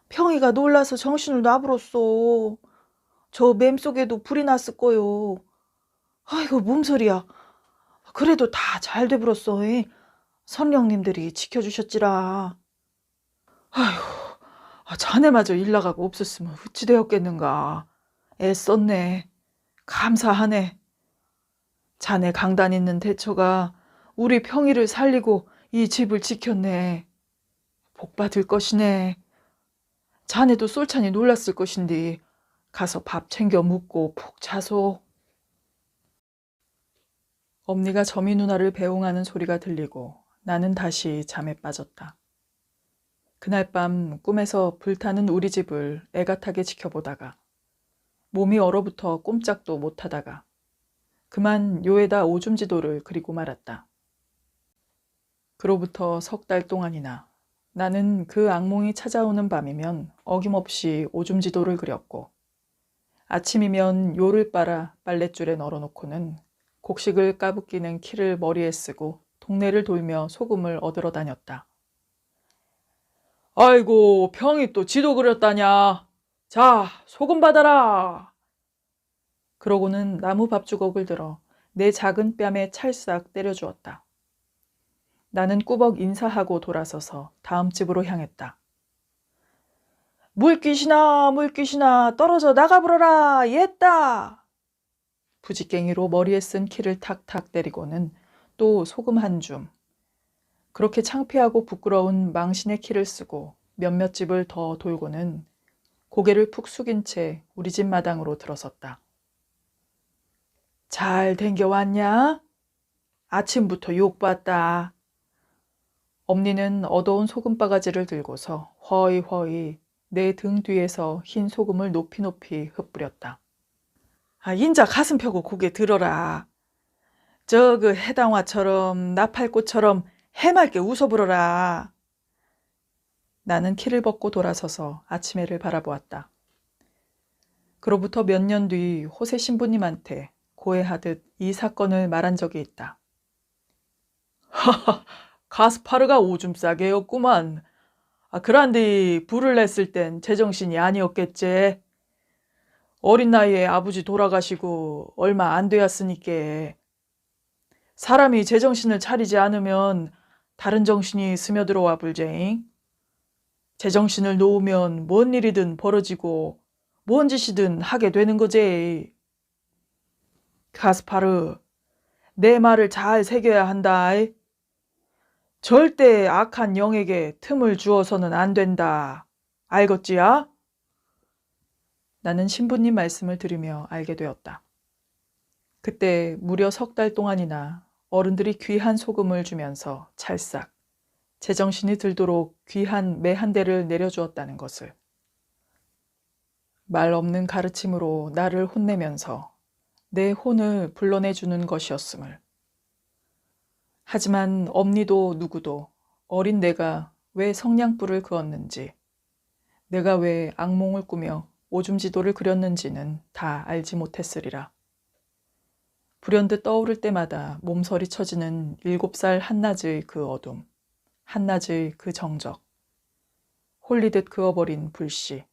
평이가 놀라서 정신을 놔버렸어. 저 맴속에도 불이 났을 거요. 아이고 몸소리야. 그래도 다 잘 돼버렸어. 선령님들이 지켜주셨지라. 아휴, 자네마저 일 나가고 없었으면 어찌 되었겠는가. 애썼네. 감사하네. 자네 강단 있는 대처가 우리 평이를 살리고 이 집을 지켰네. 복 받을 것이네. 자네도 쏠찬히 놀랐을 것인데 가서 밥 챙겨 묵고 푹 자소. 엄니가 점이 누나를 배웅하는 소리가 들리고 나는 다시 잠에 빠졌다. 그날 밤 꿈에서 불타는 우리 집을 애가타게 지켜보다가 몸이 얼어붙어 꼼짝도 못하다가 그만 요에다 오줌지도를 그리고 말았다. 그로부터 석 달 동안이나 나는 그 악몽이 찾아오는 밤이면 어김없이 오줌지도를 그렸고 아침이면 요를 빨아 빨랫줄에 널어놓고는 곡식을 까붓기는 키를 머리에 쓰고 동네를 돌며 소금을 얻으러 다녔다. 아이고 평이 또 지도 그렸다냐. 자 소금 받아라. 그러고는 나무 밥주걱을 들어 내 작은 뺨에 찰싹 때려주었다. 나는 꾸벅 인사하고 돌아서서 다음 집으로 향했다. 물귀신아 떨어져 나가불어라 옛다. 부지깽이로 머리에 쓴 키를 탁탁 때리고는 또 소금 한 줌. 그렇게 창피하고 부끄러운 망신의 키를 쓰고 몇몇 집을 더 돌고는 고개를 푹 숙인 채 우리 집 마당으로 들어섰다. 잘 댕겨왔냐? 아침부터 욕봤다. 엄니는 어두운 소금 바가지를 들고서 허이허이 내 등 뒤에서 흰 소금을 높이 높이 흩뿌렸다. 인자 가슴 펴고 고개 들어라. 그 해당화처럼 나팔꽃처럼 해맑게 웃어불어라. 나는 키를 벗고 돌아서서 아침해를 바라보았다. 그로부터 몇 년 뒤 호세 신부님한테 고해하듯 이 사건을 말한 적이 있다. 하하, 가스파르가 오줌 싸게였구만. 그란디 불을 냈을 땐 제정신이 아니었겠지. 어린 나이에 아버지 돌아가시고 얼마 안 되었으니께. 사람이 제정신을 차리지 않으면 다른 정신이 스며들어와 불쟁. 제정신을 놓으면 뭔 일이든 벌어지고 뭔 짓이든 하게 되는 거지. 가스파르, 내 말을 잘 새겨야 한다. 절대 악한 영에게 틈을 주어서는 안 된다. 알겠지야? 나는 신부님 말씀을 들으며 알게 되었다. 그때 무려 석 달 동안이나 어른들이 귀한 소금을 주면서 찰싹 제정신이 들도록 귀한 매 한 대를 내려주었다는 것을. 말 없는 가르침으로 나를 혼내면서 내 혼을 불러내주는 것이었음을. 하지만 엄니도 누구도 어린 내가 왜 성냥불을 그었는지, 내가 왜 악몽을 꾸며 오줌지도를 그렸는지는 다 알지 못했으리라. 불현듯 떠오를 때마다 몸서리 쳐지는 7살 한낮의 그 어둠, 한낮의 그 정적, 홀리듯 그어버린 불씨,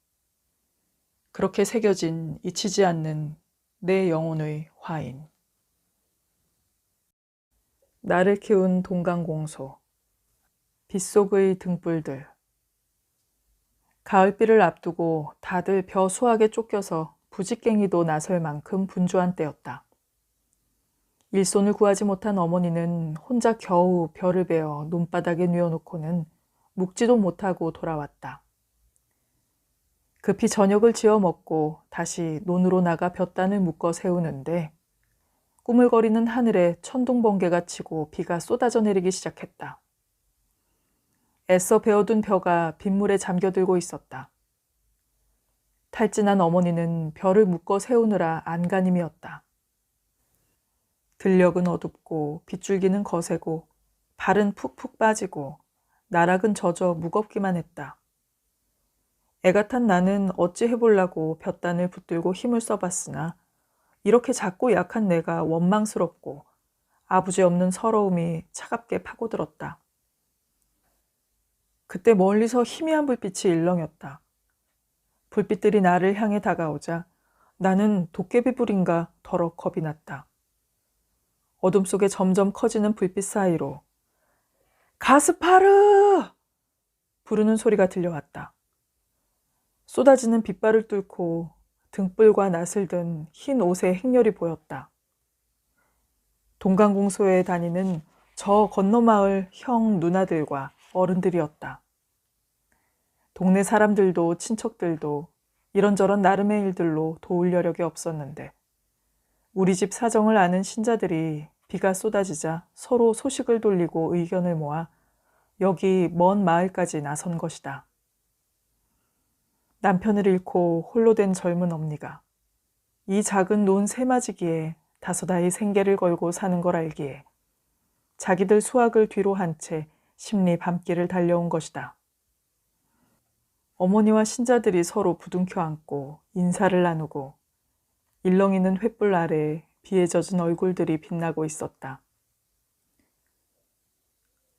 그렇게 새겨진 잊히지 않는 내 영혼의 화인. 나를 키운 동강공소, 빗속의 등불들. 가을비를 앞두고 다들 벼 수확에 쫓겨서 부직갱이도 나설 만큼 분주한 때였다. 일손을 구하지 못한 어머니는 혼자 겨우 벼를 베어 논바닥에 뉘어놓고는 묵지도 못하고 돌아왔다. 급히 저녁을 지어 먹고 다시 논으로 나가 볕단을 묶어 세우는데 꾸물거리는 하늘에 천둥번개가 치고 비가 쏟아져 내리기 시작했다. 애써 베어둔 벼가 빗물에 잠겨들고 있었다. 탈진한 어머니는 벼를 묶어 세우느라 안간힘이었다. 들녘은 어둡고 빗줄기는 거세고 발은 푹푹 빠지고 나락은 젖어 무겁기만 했다. 애가 탄 나는 어찌 해보려고 볕단을 붙들고 힘을 써봤으나 이렇게 작고 약한 내가 원망스럽고 아부지 없는 서러움이 차갑게 파고들었다. 그때 멀리서 희미한 불빛이 일렁였다. 불빛들이 나를 향해 다가오자 나는 도깨비불인가 더러 겁이 났다. 어둠 속에 점점 커지는 불빛 사이로 가스파르! 부르는 소리가 들려왔다. 쏟아지는 빛발을 뚫고 등불과 낫을 든 흰 옷의 행렬이 보였다. 동강공소에 다니는 저 건너마을 형 누나들과 어른들이었다. 동네 사람들도 친척들도 이런저런 나름의 일들로 도울 여력이 없었는데 우리 집 사정을 아는 신자들이 비가 쏟아지자 서로 소식을 돌리고 의견을 모아 여기 먼 마을까지 나선 것이다. 남편을 잃고 홀로 된 젊은 엄니가 이 작은 논 새마지기에 다소다히 생계를 걸고 사는 걸 알기에 자기들 수확을 뒤로 한 채 심리 밤길을 달려온 것이다. 어머니와 신자들이 서로 부둥켜 안고 인사를 나누고 일렁이는 횃불 아래에 비에 젖은 얼굴들이 빛나고 있었다.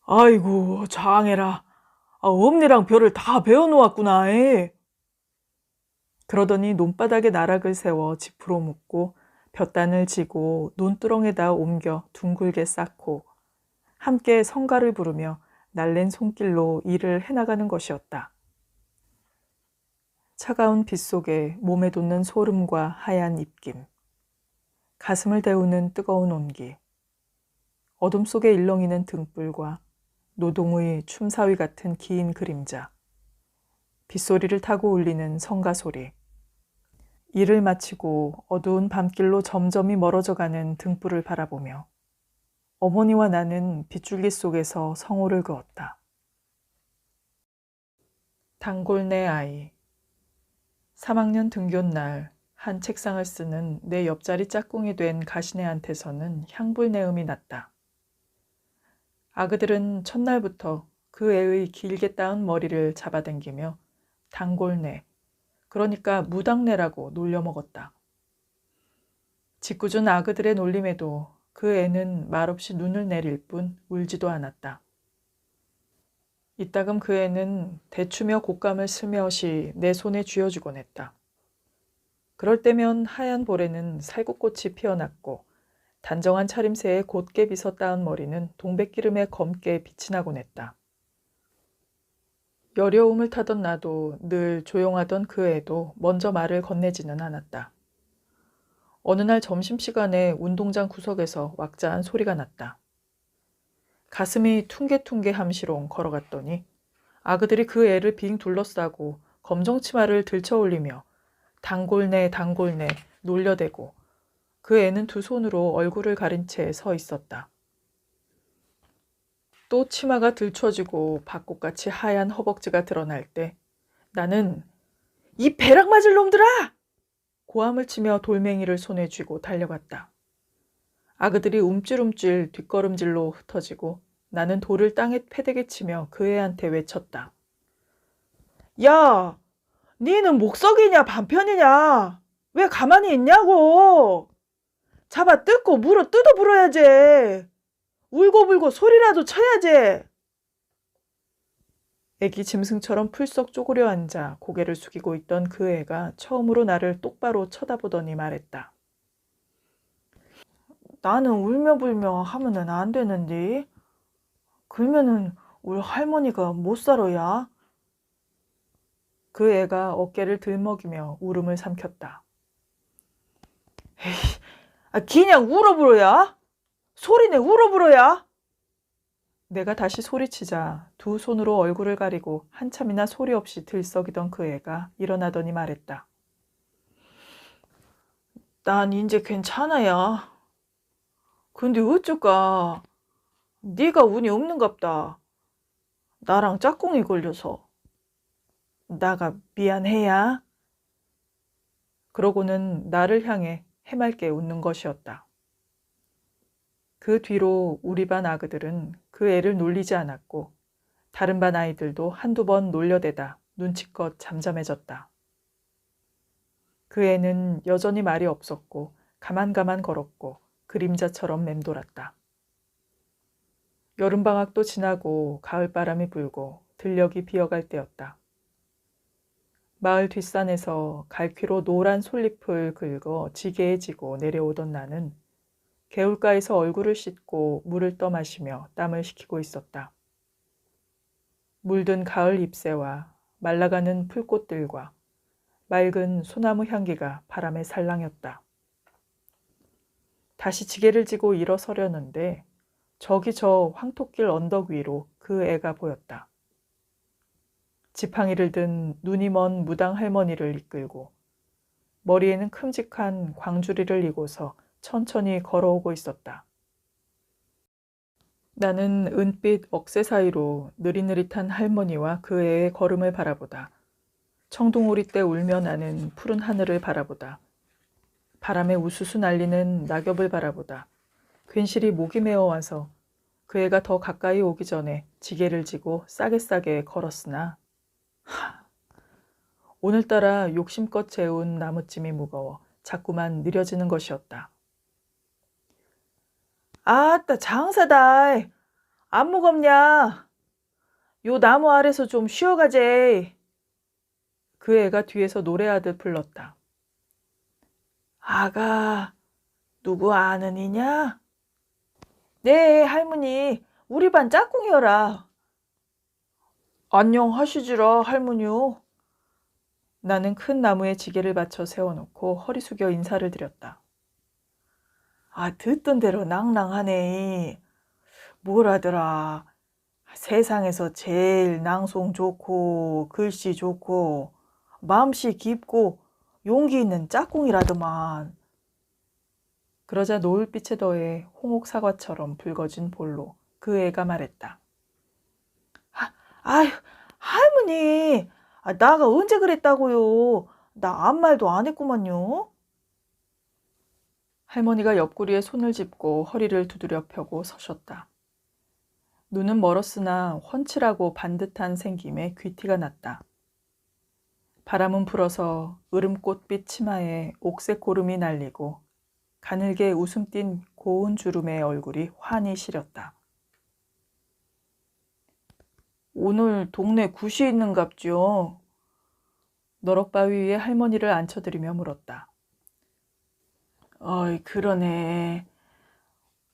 아이고 장해라. 엄니랑 벼를 다 베어놓았구나. 그러더니 논바닥에 나락을 세워 지프로 묶고 볕단을 지고 논두렁에다 옮겨 둥글게 쌓고 함께 성가를 부르며 날랜 손길로 일을 해나가는 것이었다. 차가운 빛 속에 몸에 돋는 소름과 하얀 입김, 가슴을 데우는 뜨거운 온기, 어둠 속에 일렁이는 등불과 노동의 춤사위 같은 긴 그림자, 빗소리를 타고 울리는 성가 소리, 일을 마치고 어두운 밤길로 점점이 멀어져가는 등불을 바라보며 어머니와 나는 빗줄기 속에서 성호를 그었다. 단골 내 아이. 3학년 등교날 한 책상을 쓰는 내 옆자리 짝꿍이 된 가시네한테서는 향불내음이 났다. 아그들은 첫날부터 그 애의 길게 따은 머리를 잡아당기며 단골내, 그러니까 무당내라고 놀려먹었다. 짓궂은 아그들의 놀림에도 그 애는 말없이 눈을 내릴 뿐 울지도 않았다. 이따금 그 애는 대추며 곶감을 슬며시 내 손에 쥐어주곤 했다. 그럴 때면 하얀 볼에는 살구꽃이 피어났고 단정한 차림새에 곧게 빗어 따은 머리는 동백기름에 검게 빛이 나곤 했다. 여려움을 타던 나도 늘 조용하던 그 애도 먼저 말을 건네지는 않았다. 어느 날 점심시간에 운동장 구석에서 왁자한 소리가 났다. 가슴이 퉁게퉁게 함시롱 걸어갔더니 아그들이 그 애를 빙 둘러싸고 검정치마를 들쳐올리며 단골내 단골내 놀려대고 그 애는 두 손으로 얼굴을 가린 채 서 있었다. 또 치마가 들춰지고 밭꽃같이 하얀 허벅지가 드러날 때 나는 이 배락 맞을 놈들아! 고함을 치며 돌멩이를 손에 쥐고 달려갔다. 아그들이 움찔움찔 뒷걸음질로 흩어지고 나는 돌을 땅에 패대게 치며 그 애한테 외쳤다. 야, 니는 목석이냐 반편이냐? 왜 가만히 있냐고? 잡아 뜯고 물어 뜯어 불어야지. 울고불고 소리라도 쳐야지. 애기 짐승처럼 풀썩 쪼그려 앉아 고개를 숙이고 있던 그 애가 처음으로 나를 똑바로 쳐다보더니 말했다. 나는 울며불며 하면은 안 되는데. 그러면은 우리 할머니가 못 살아야. 그 애가 어깨를 들먹이며 울음을 삼켰다. 에이, 그냥 울어불어야? 소리내 울어불어야? 내가 다시 소리치자 두 손으로 얼굴을 가리고 한참이나 소리 없이 들썩이던 그 애가 일어나더니 말했다. 난 이제 괜찮아야. 근데 어쩔까? 네가 운이 없는갑다. 나랑 짝꿍이 걸려서. 나가 미안해야. 그러고는 나를 향해 해맑게 웃는 것이었다. 그 뒤로 우리 반 아그들은 그 애를 놀리지 않았고 다른 반 아이들도 한두 번 놀려대다 눈치껏 잠잠해졌다. 그 애는 여전히 말이 없었고 가만가만 걸었고 그림자처럼 맴돌았다. 여름방학도 지나고 가을바람이 불고 들녘이 비어갈 때였다. 마을 뒷산에서 갈퀴로 노란 솔잎을 긁어 지게에 지고 내려오던 나는 개울가에서 얼굴을 씻고 물을 떠마시며 땀을 식히고 있었다. 물든 가을 잎새와 말라가는 풀꽃들과 맑은 소나무 향기가 바람에 살랑였다. 다시 지게를 지고 일어서려는데 저기 저 황토길 언덕 위로 그 애가 보였다. 지팡이를 든 눈이 먼 무당 할머니를 이끌고 머리에는 큼직한 광주리를 이고서 천천히 걸어오고 있었다. 나는 은빛 억새 사이로 느릿느릿한 할머니와 그 애의 걸음을 바라보다 청둥오리 때 울며 나는 푸른 하늘을 바라보다 바람에 우수수 날리는 낙엽을 바라보다 괜시리 목이 메어와서 그 애가 더 가까이 오기 전에 지게를 지고 싸게 걸었으나 오늘따라 욕심껏 재운 나무찜이 무거워 자꾸만 느려지는 것이었다. 아따 장사다. 안 무겁냐? 요 나무 아래서 좀 쉬어가재. 그 애가 뒤에서 노래하듯 불렀다. 아가, 누구 아는 이냐? 네, 할머니. 우리 반 짝꿍이여라. 안녕하시지라, 할머니요. 나는 큰 나무에 지게를 받쳐 세워놓고 허리 숙여 인사를 드렸다. 듣던 대로 낭낭하네. 뭐라더라. 세상에서 제일 낭송 좋고 글씨 좋고 마음씨 깊고 용기 있는 짝꿍이라더만. 그러자 노을빛에 더해 홍옥 사과처럼 붉어진 볼로 그 애가 말했다. 아유, 할머니, 나가 언제 그랬다고요? 나 아무 말도 안 했구만요. 할머니가 옆구리에 손을 짚고 허리를 두드려 펴고 서셨다. 눈은 멀었으나 훤칠하고 반듯한 생김에 귀티가 났다. 바람은 불어서 으름꽃빛 치마에 옥색 고름이 날리고 가늘게 웃음 띤 고운 주름의 얼굴이 환히 시렸다. 오늘 동네 굿이 있는갑죠? 너럭바위 위에 할머니를 앉혀드리며 물었다. 어이, 그러네.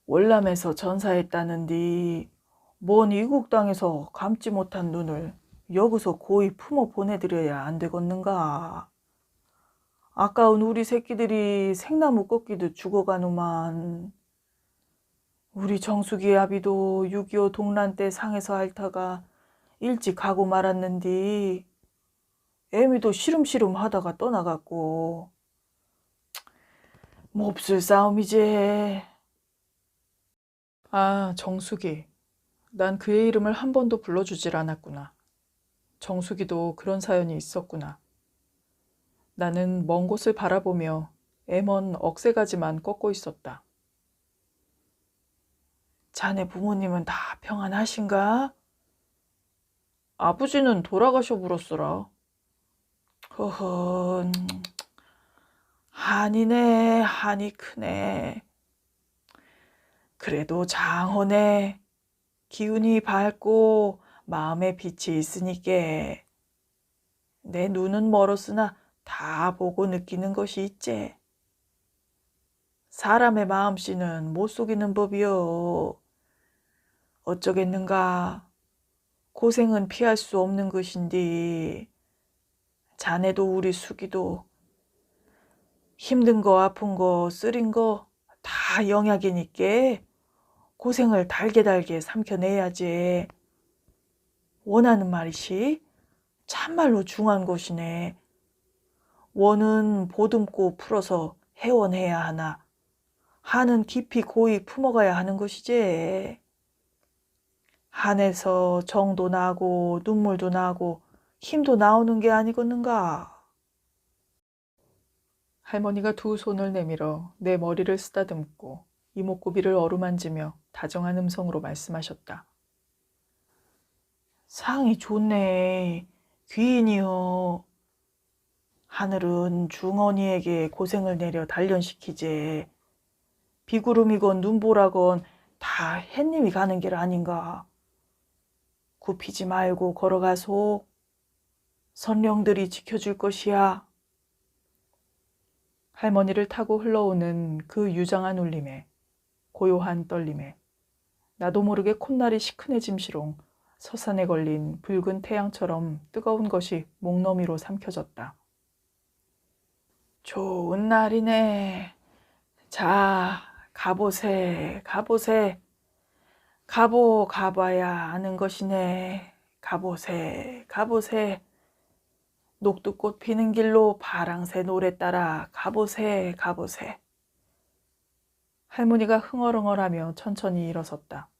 월남에서 전사했다는디 먼 이국 땅에서 감지 못한 눈을 여기서 고이 품어 보내드려야 안 되겠는가? 아까운 우리 새끼들이 생나무 꺾기도 죽어가누만. 우리 정숙이 아비도 6.25 동란 때 상에서 앓다가 일찍 가고 말았는디 애미도 시름시름 하다가 떠나갔고. 몹쓸 싸움이지. 정숙이. 난 그의 이름을 한 번도 불러주질 않았구나. 정숙이도 그런 사연이 있었구나. 나는 먼 곳을 바라보며 애먼 억새가지만 꺾고 있었다. 자네 부모님은 다 평안하신가? 아버지는 돌아가셔 불었어라. 허허, 한이네, 한이 크네. 그래도 장하네. 기운이 밝고 마음에 빛이 있으니께 내 눈은 멀었으나 다 보고 느끼는 것이 있지. 사람의 마음씨는 못 속이는 법이요. 어쩌겠는가. 고생은 피할 수 없는 것인데 자네도 우리 수기도 힘든 거 아픈 거 쓰린 거 다 영약이니까 고생을 달게 삼켜내야지. 원하는 말이시 참말로 중한 것이네. 원은 보듬고 풀어서 해원해야 하나 한은 깊이 고이 품어가야 하는 것이지. 한에서 정도 나고 눈물도 나고 힘도 나오는 게 아니겠는가. 할머니가 두 손을 내밀어 내 머리를 쓰다듬고 이목구비를 어루만지며 다정한 음성으로 말씀하셨다. 상이 좋네. 귀인이여. 하늘은 중언이에게 고생을 내려 단련시키지. 비구름이건 눈보라건 다 햇님이 가는 길 아닌가. 굽히지 말고 걸어가소. 선령들이 지켜줄 것이야. 할머니를 타고 흘러오는 그 유장한 울림에 고요한 떨림에 나도 모르게 콧날이 시큰해짐시롱 서산에 걸린 붉은 태양처럼 뜨거운 것이 목너미로 삼켜졌다. 좋은 날이네. 자, 가보세. 가봐야 아는 것이네. 가보세. 녹두꽃 피는 길로 파랑새 노래 따라 가보세. 할머니가 흥얼흥얼하며 천천히 일어섰다.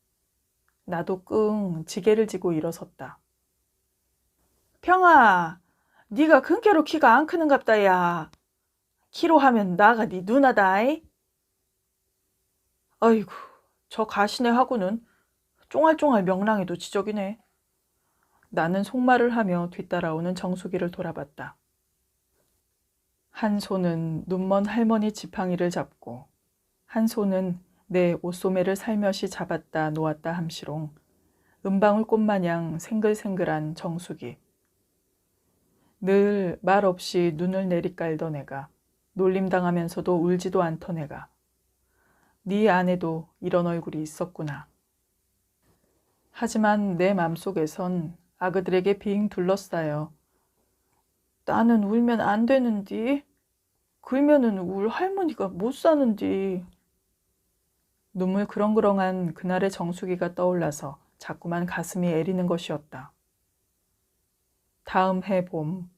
나도 끙 지게를 지고 일어섰다. 평아, 네가 근께로 키가 안 크는갑다 야. 키로 하면 나가 네 누나다이. 아이고, 저 가시네 하고는 쫑알쫑알 명랑해도 지적이네. 나는 속말을 하며 뒤따라오는 정수기를 돌아봤다. 한 손은 눈먼 할머니 지팡이를 잡고 한 손은 내 옷소매를 살며시 잡았다 놓았다 함시롱 은방울 꽃마냥 생글생글한 정수기. 늘 말 없이 눈을 내리깔던 애가 놀림당하면서도 울지도 않던 애가 네 안에도 이런 얼굴이 있었구나. 하지만 내 맘속에선 아그들에게 빙 둘러싸여 나는 울면 안 되는디, 글면은 울 할머니가 못 사는디. 눈물 그렁그렁한 그날의 정수기가 떠올라서 자꾸만 가슴이 애리는 것이었다. 다음 해 봄,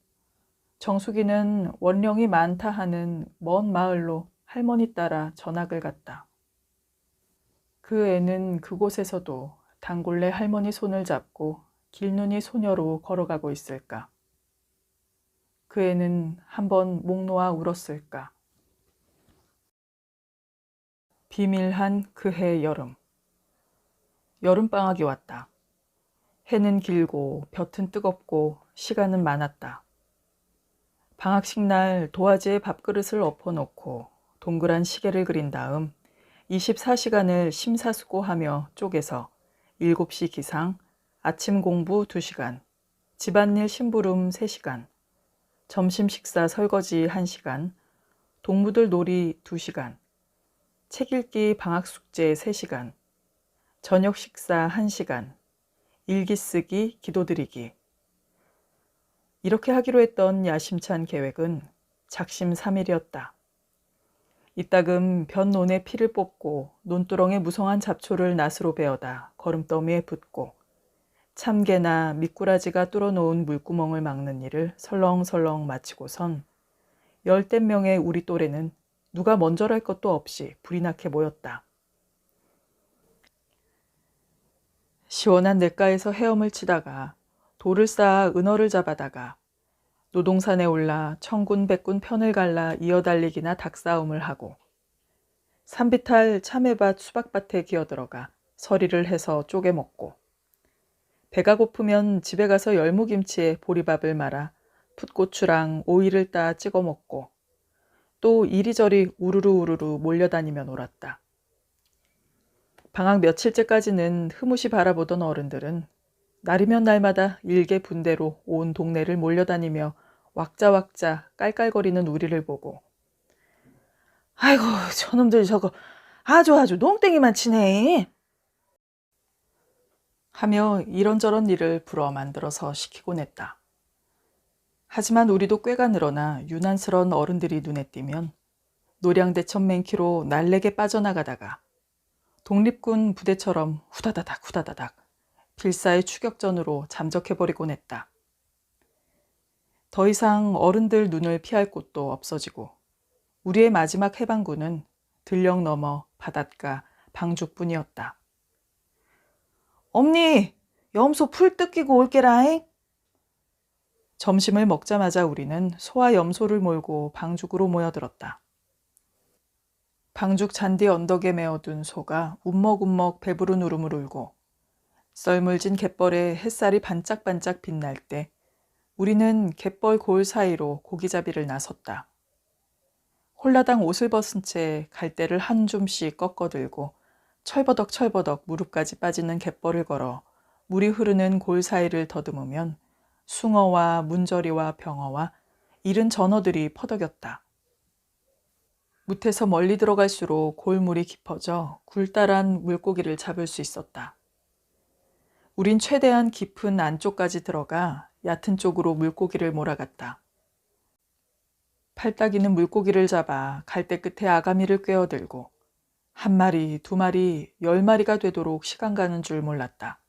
정수기는 원령이 많다 하는 먼 마을로 할머니 따라 전학을 갔다. 그 애는 그곳에서도 단골레 할머니 손을 잡고 길눈이 소녀로 걸어가고 있을까. 그 애는 한번 목 놓아 울었을까. 비밀한 그해 여름. 여름방학이 왔다. 해는 길고 볕은 뜨겁고 시간은 많았다. 방학식 날 도화지에 밥그릇을 엎어놓고 동그란 시계를 그린 다음 24시간을 심사숙고하며 쪼개서 7시 기상, 아침 공부 2시간, 집안일 심부름 3시간, 점심 식사 설거지 1시간, 동무들 놀이 2시간, 책 읽기 방학 숙제 3시간, 저녁 식사 1시간, 일기 쓰기, 기도드리기. 이렇게 하기로 했던 야심찬 계획은 작심삼일이었다. 이따금 변논에 피를 뽑고 논두렁에 무성한 잡초를 낫으로 베어다 거름더미에 붓고 참개나 미꾸라지가 뚫어놓은 물구멍을 막는 일을 설렁설렁 마치고선 10댓 명의 우리 또래는 누가 먼저랄 것도 없이 불이 나게 모였다. 시원한 냇가에서 헤엄을 치다가 돌을 쌓아 은어를 잡아다가 노동산에 올라 천군 백군 편을 갈라 이어달리기나 닭싸움을 하고 산비탈 참외밭 수박밭에 기어들어가 서리를 해서 쪼개 먹고, 배가 고프면 집에 가서 열무김치에 보리밥을 말아 풋고추랑 오이를 따 찍어 먹고, 또 이리저리 우르르 몰려다니며 놀았다. 방학 며칠째까지는 흐뭇이 바라보던 어른들은 날이면 날마다 일개 분대로 온 동네를 몰려다니며 왁자왁자 깔깔거리는 우리를 보고, 아이고 저놈들 저거 아주 농땡이만 치네 하며 이런저런 일을 불어 만들어서 시키곤 했다. 하지만 우리도 꾀가 늘어나 유난스러운 어른들이 눈에 띄면 노량대천 맨키로 날래게 빠져나가다가 독립군 부대처럼 후다다닥 필사의 추격전으로 잠적해버리곤 했다. 더 이상 어른들 눈을 피할 곳도 없어지고 우리의 마지막 해방군은 들녘 너머 바닷가 방죽뿐이었다. 엄니, 염소 풀 뜯기고 올게라잉. 점심을 먹자마자 우리는 소와 염소를 몰고 방죽으로 모여들었다. 방죽 잔디 언덕에 메어둔 소가 움먹움먹 배부른 울음을 울고 썰물진 갯벌에 햇살이 반짝반짝 빛날 때 우리는 갯벌 골 사이로 고기잡이를 나섰다. 홀라당 옷을 벗은 채 갈대를 한 줌씩 꺾어들고 철버덕 무릎까지 빠지는 갯벌을 걸어 물이 흐르는 골 사이를 더듬으면 숭어와 문저리와 병어와 이른 전어들이 퍼덕였다. 무태서 멀리 들어갈수록 골물이 깊어져 굴다란 물고기를 잡을 수 있었다. 우린 최대한 깊은 안쪽까지 들어가 얕은 쪽으로 물고기를 몰아갔다. 팔딱이는 물고기를 잡아 갈대 끝에 아가미를 꿰어들고 한 마리, 두 마리, 10마리가 되도록 시간 가는 줄 몰랐다.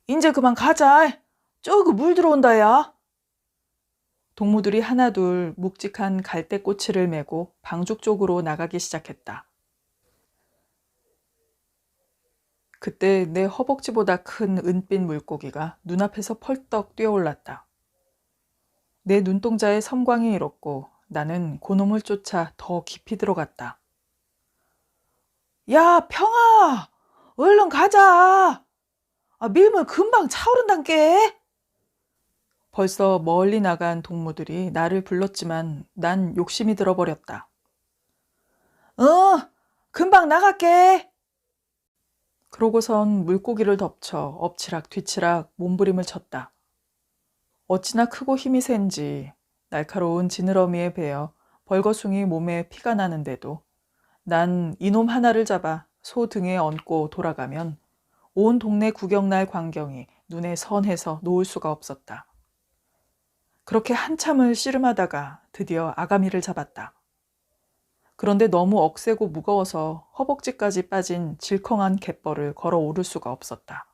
인제 그만 가자. 저기 물 들어온다 야. 동무들이 하나둘 묵직한 갈대꼬치를 메고 방죽 쪽으로 나가기 시작했다. 그때 내 허벅지보다 큰 은빛 물고기가 눈앞에서 펄떡 뛰어올랐다. 내 눈동자에 섬광이 일었고 나는 그놈을 쫓아 더 깊이 들어갔다. 야, 평아! 얼른 가자! 밀물 금방 차오른단께! 벌써 멀리 나간 동무들이 나를 불렀지만 난 욕심이 들어버렸다. 금방 나갈게! 그러고선 물고기를 덮쳐 엎치락 뒤치락 몸부림을 쳤다. 어찌나 크고 힘이 센지 날카로운 지느러미에 베어 벌거숭이 몸에 피가 나는데도 난 이놈 하나를 잡아 소 등에 얹고 돌아가면 온 동네 구경날 광경이 눈에 선해서 놓을 수가 없었다. 그렇게 한참을 씨름하다가 드디어 아가미를 잡았다. 그런데 너무 억세고 무거워서 허벅지까지 빠진 질컹한 갯벌을 걸어 오를 수가 없었다.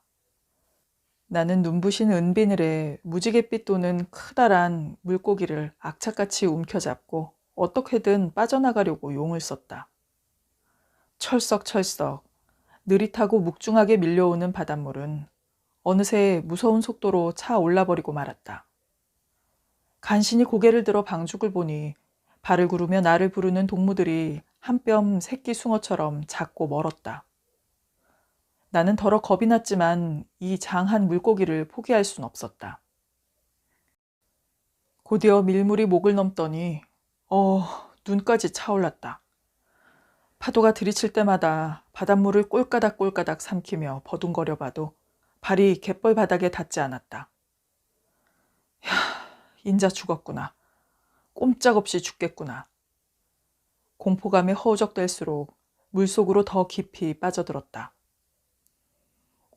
나는 눈부신 은비늘에 무지갯빛 도는 크다란 물고기를 악착같이 움켜잡고 어떻게든 빠져나가려고 용을 썼다. 철썩철썩 느릿하고 묵중하게 밀려오는 바닷물은 어느새 무서운 속도로 차 올라버리고 말았다. 간신히 고개를 들어 방죽을 보니 발을 구르며 나를 부르는 동무들이 한 뼘 새끼 숭어처럼 작고 멀었다. 나는 더러 겁이 났지만 이 장한 물고기를 포기할 순 없었다. 곧이어 밀물이 목을 넘더니 눈까지 차올랐다. 파도가 들이칠 때마다 바닷물을 꼴까닥 삼키며 버둥거려 봐도 발이 갯벌 바닥에 닿지 않았다. 야, 인자 죽었구나. 꼼짝없이 죽겠구나. 공포감에 허우적댈수록 물속으로 더 깊이 빠져들었다.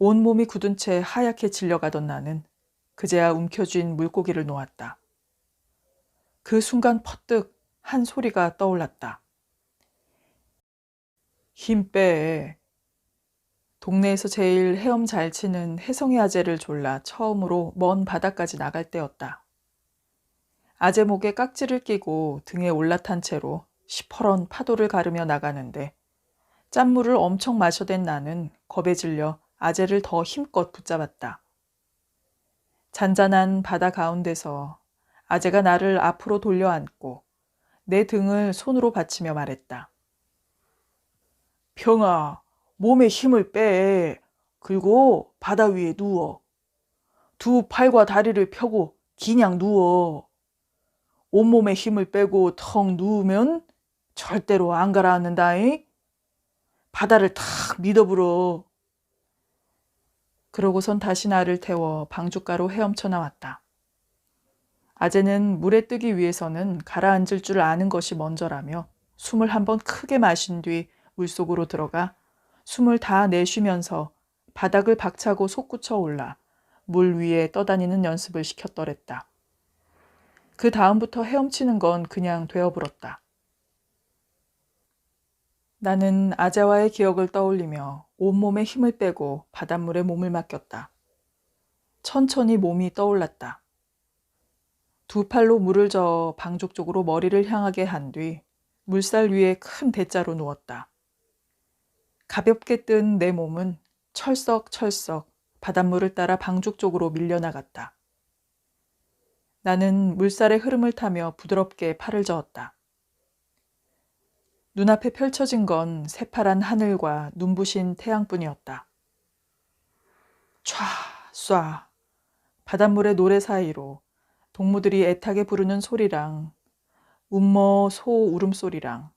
온몸이 굳은 채 하얗게 질려가던 나는 그제야 움켜쥔 물고기를 놓았다. 그 순간 퍼뜩 한 소리가 떠올랐다. 힘 빼. 동네에서 제일 헤엄 잘 치는 혜성이 아재를 졸라 처음으로 먼 바다까지 나갈 때였다. 아재 목에 깍지를 끼고 등에 올라탄 채로 시퍼런 파도를 가르며 나가는데 짠물을 엄청 마셔댄 나는 겁에 질려 아재를 더 힘껏 붙잡았다. 잔잔한 바다 가운데서 아재가 나를 앞으로 돌려 안고 내 등을 손으로 받치며 말했다. 평아, 몸에 힘을 빼. 그리고 바다 위에 누워. 두 팔과 다리를 펴고 그냥 누워. 온몸에 힘을 빼고 턱 누우면 절대로 안 가라앉는다잉. 바다를 탁 밀어불어. 그러고선 다시 나를 태워 방죽가로 헤엄쳐 나왔다. 아재는 물에 뜨기 위해서는 가라앉을 줄 아는 것이 먼저라며 숨을 한번 크게 마신 뒤 물속으로 들어가 숨을 다 내쉬면서 바닥을 박차고 솟구쳐 올라 물 위에 떠다니는 연습을 시켰더랬다. 그 다음부터 헤엄치는 건 그냥 되어불었다. 나는 아재와의 기억을 떠올리며 온몸에 힘을 빼고 바닷물에 몸을 맡겼다. 천천히 몸이 떠올랐다. 두 팔로 물을 저어 방죽 쪽으로 머리를 향하게 한 뒤 물살 위에 큰 대자로 누웠다. 가볍게 뜬 내 몸은 철썩철썩 바닷물을 따라 방죽 쪽으로 밀려나갔다. 나는 물살의 흐름을 타며 부드럽게 팔을 저었다. 눈앞에 펼쳐진 건 새파란 하늘과 눈부신 태양뿐이었다. 촤, 쏴, 바닷물의 노래 사이로 동무들이 애타게 부르는 소리랑 운모 소 울음소리랑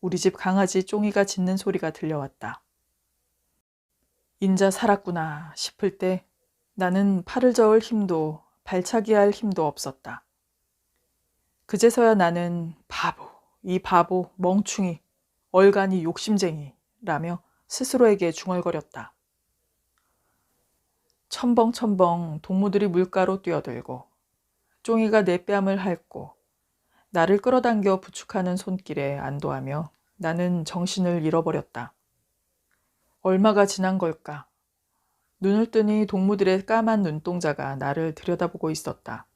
우리 집 강아지 쫑이가 짖는 소리가 들려왔다. 인자 살았구나 싶을 때 나는 팔을 저을 힘도 발차기 할 힘도 없었다. 그제서야 나는 바보, 이 바보, 멍충이, 얼간이 욕심쟁이라며 스스로에게 중얼거렸다. 첨벙첨벙 동무들이 물가로 뛰어들고 쫑이가 내 뺨을 핥고 나를 끌어당겨 부축하는 손길에 안도하며 나는 정신을 잃어버렸다. 얼마가 지난 걸까? 눈을 뜨니 동무들의 까만 눈동자가 나를 들여다보고 있었다.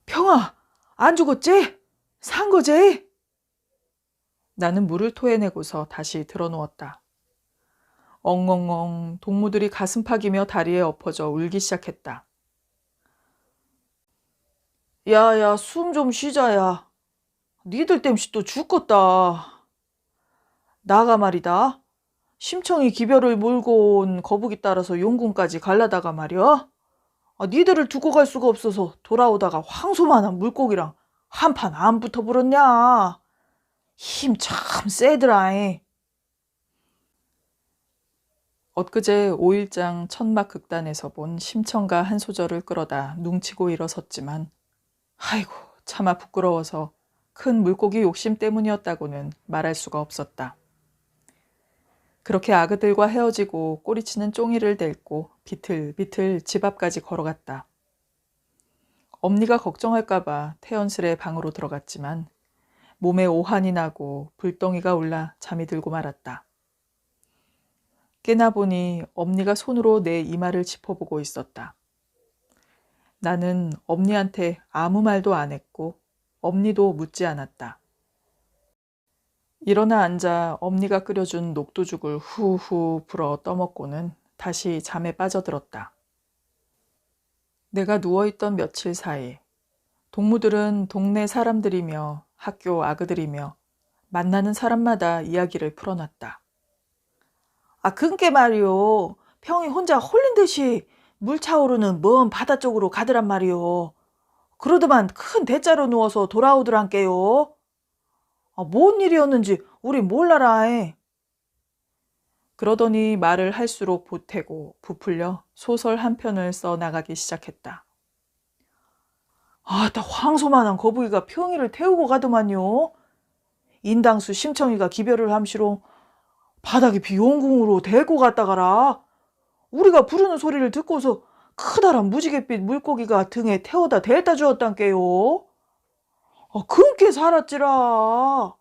평아, 안 죽었지? 산 거지? 나는 물을 토해내고서 다시 드러누웠다. 엉엉엉 동무들이 가슴팍이며 다리에 엎어져 울기 시작했다. 야야, 숨 좀 쉬자야. 니들 땜시 또 죽겠다. 나가 말이다. 심청이 기별을 몰고 온 거북이 따라서 용궁까지 갈라다가 말이야. 니들을 두고 갈 수가 없어서 돌아오다가 황소만한 물고기랑 한판 안 붙어버렸냐. 힘 참 세더라잉. 엊그제 5일장 천막 극단에서 본 심청가 한 소절을 끌어다 뭉치고 일어섰지만 아이고 차마 부끄러워서 큰 물고기 욕심 때문이었다고는 말할 수가 없었다. 그렇게 아그들과 헤어지고 꼬리치는 쫑이를 데리고 비틀비틀 집 앞까지 걸어갔다. 엄니가 걱정할까봐 태연스레 방으로 들어갔지만 몸에 오한이 나고 불덩이가 올라 잠이 들고 말았다. 깨나 보니 엄니가 손으로 내 이마를 짚어보고 있었다. 나는 엄니한테 아무 말도 안 했고 엄니도 묻지 않았다. 일어나 앉아 엄니가 끓여준 녹두죽을 후후 불어 떠먹고는 다시 잠에 빠져들었다. 내가 누워있던 며칠 사이 동무들은 동네 사람들이며 학교 아그들이며 만나는 사람마다 이야기를 풀어놨다. 그게 말이요. 평이 혼자 홀린 듯이 물 차오르는 먼 바다 쪽으로 가더란 말이요. 그러더만 큰 대자로 누워서 돌아오더란께요. 뭔 일이었는지 우리 몰라라. 그러더니 말을 할수록 보태고 부풀려 소설 한 편을 써나가기 시작했다. 나 황소만한 거북이가 평이를 태우고 가더만요. 인당수 심청이가 기별을 함시로 바닥에 비용궁으로 데리고 갔다가라. 우리가 부르는 소리를 듣고서 크다란 무지갯빛 물고기가 등에 태워다 댈다 주었단께요. 그렇게 살았지라.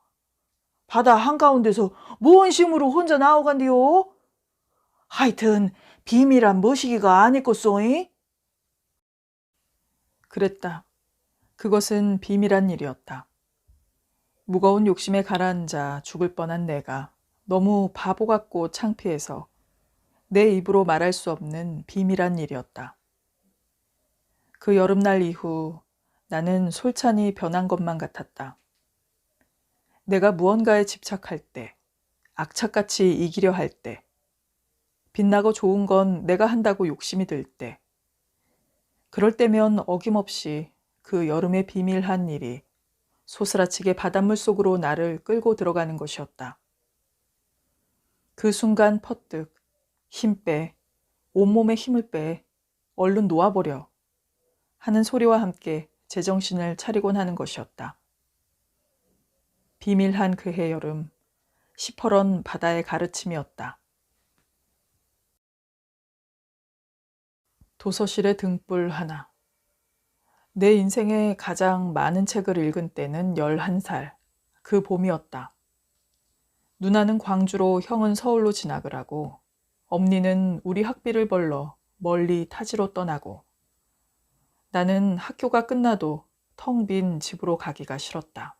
바다 한가운데서 뭔 심으로 혼자 나오간디요? 하여튼 비밀한 머시기가 아니겠소잉? 그랬다. 그것은 비밀한 일이었다. 무거운 욕심에 가라앉아 죽을 뻔한 내가 너무 바보 같고 창피해서 내 입으로 말할 수 없는 비밀한 일이었다. 그 여름날 이후 나는 솔찬히 변한 것만 같았다. 내가 무언가에 집착할 때, 악착같이 이기려 할 때, 빛나고 좋은 건 내가 한다고 욕심이 들 때, 그럴 때면 어김없이 그 여름의 비밀한 일이 소스라치게 바닷물 속으로 나를 끌고 들어가는 것이었다. 그 순간 퍼뜩 힘 빼, 온몸에 힘을 빼, 얼른 놓아버려 하는 소리와 함께 제정신을 차리곤 하는 것이었다. 비밀한 그해 여름, 시퍼런 바다의 가르침이었다. 도서실의 등불 하나. 내 인생에 가장 많은 책을 읽은 때는 11살, 그 봄이었다. 누나는 광주로 형은 서울로 진학을 하고 엄니는 우리 학비를 벌러 멀리 타지로 떠나고 나는 학교가 끝나도 텅 빈 집으로 가기가 싫었다.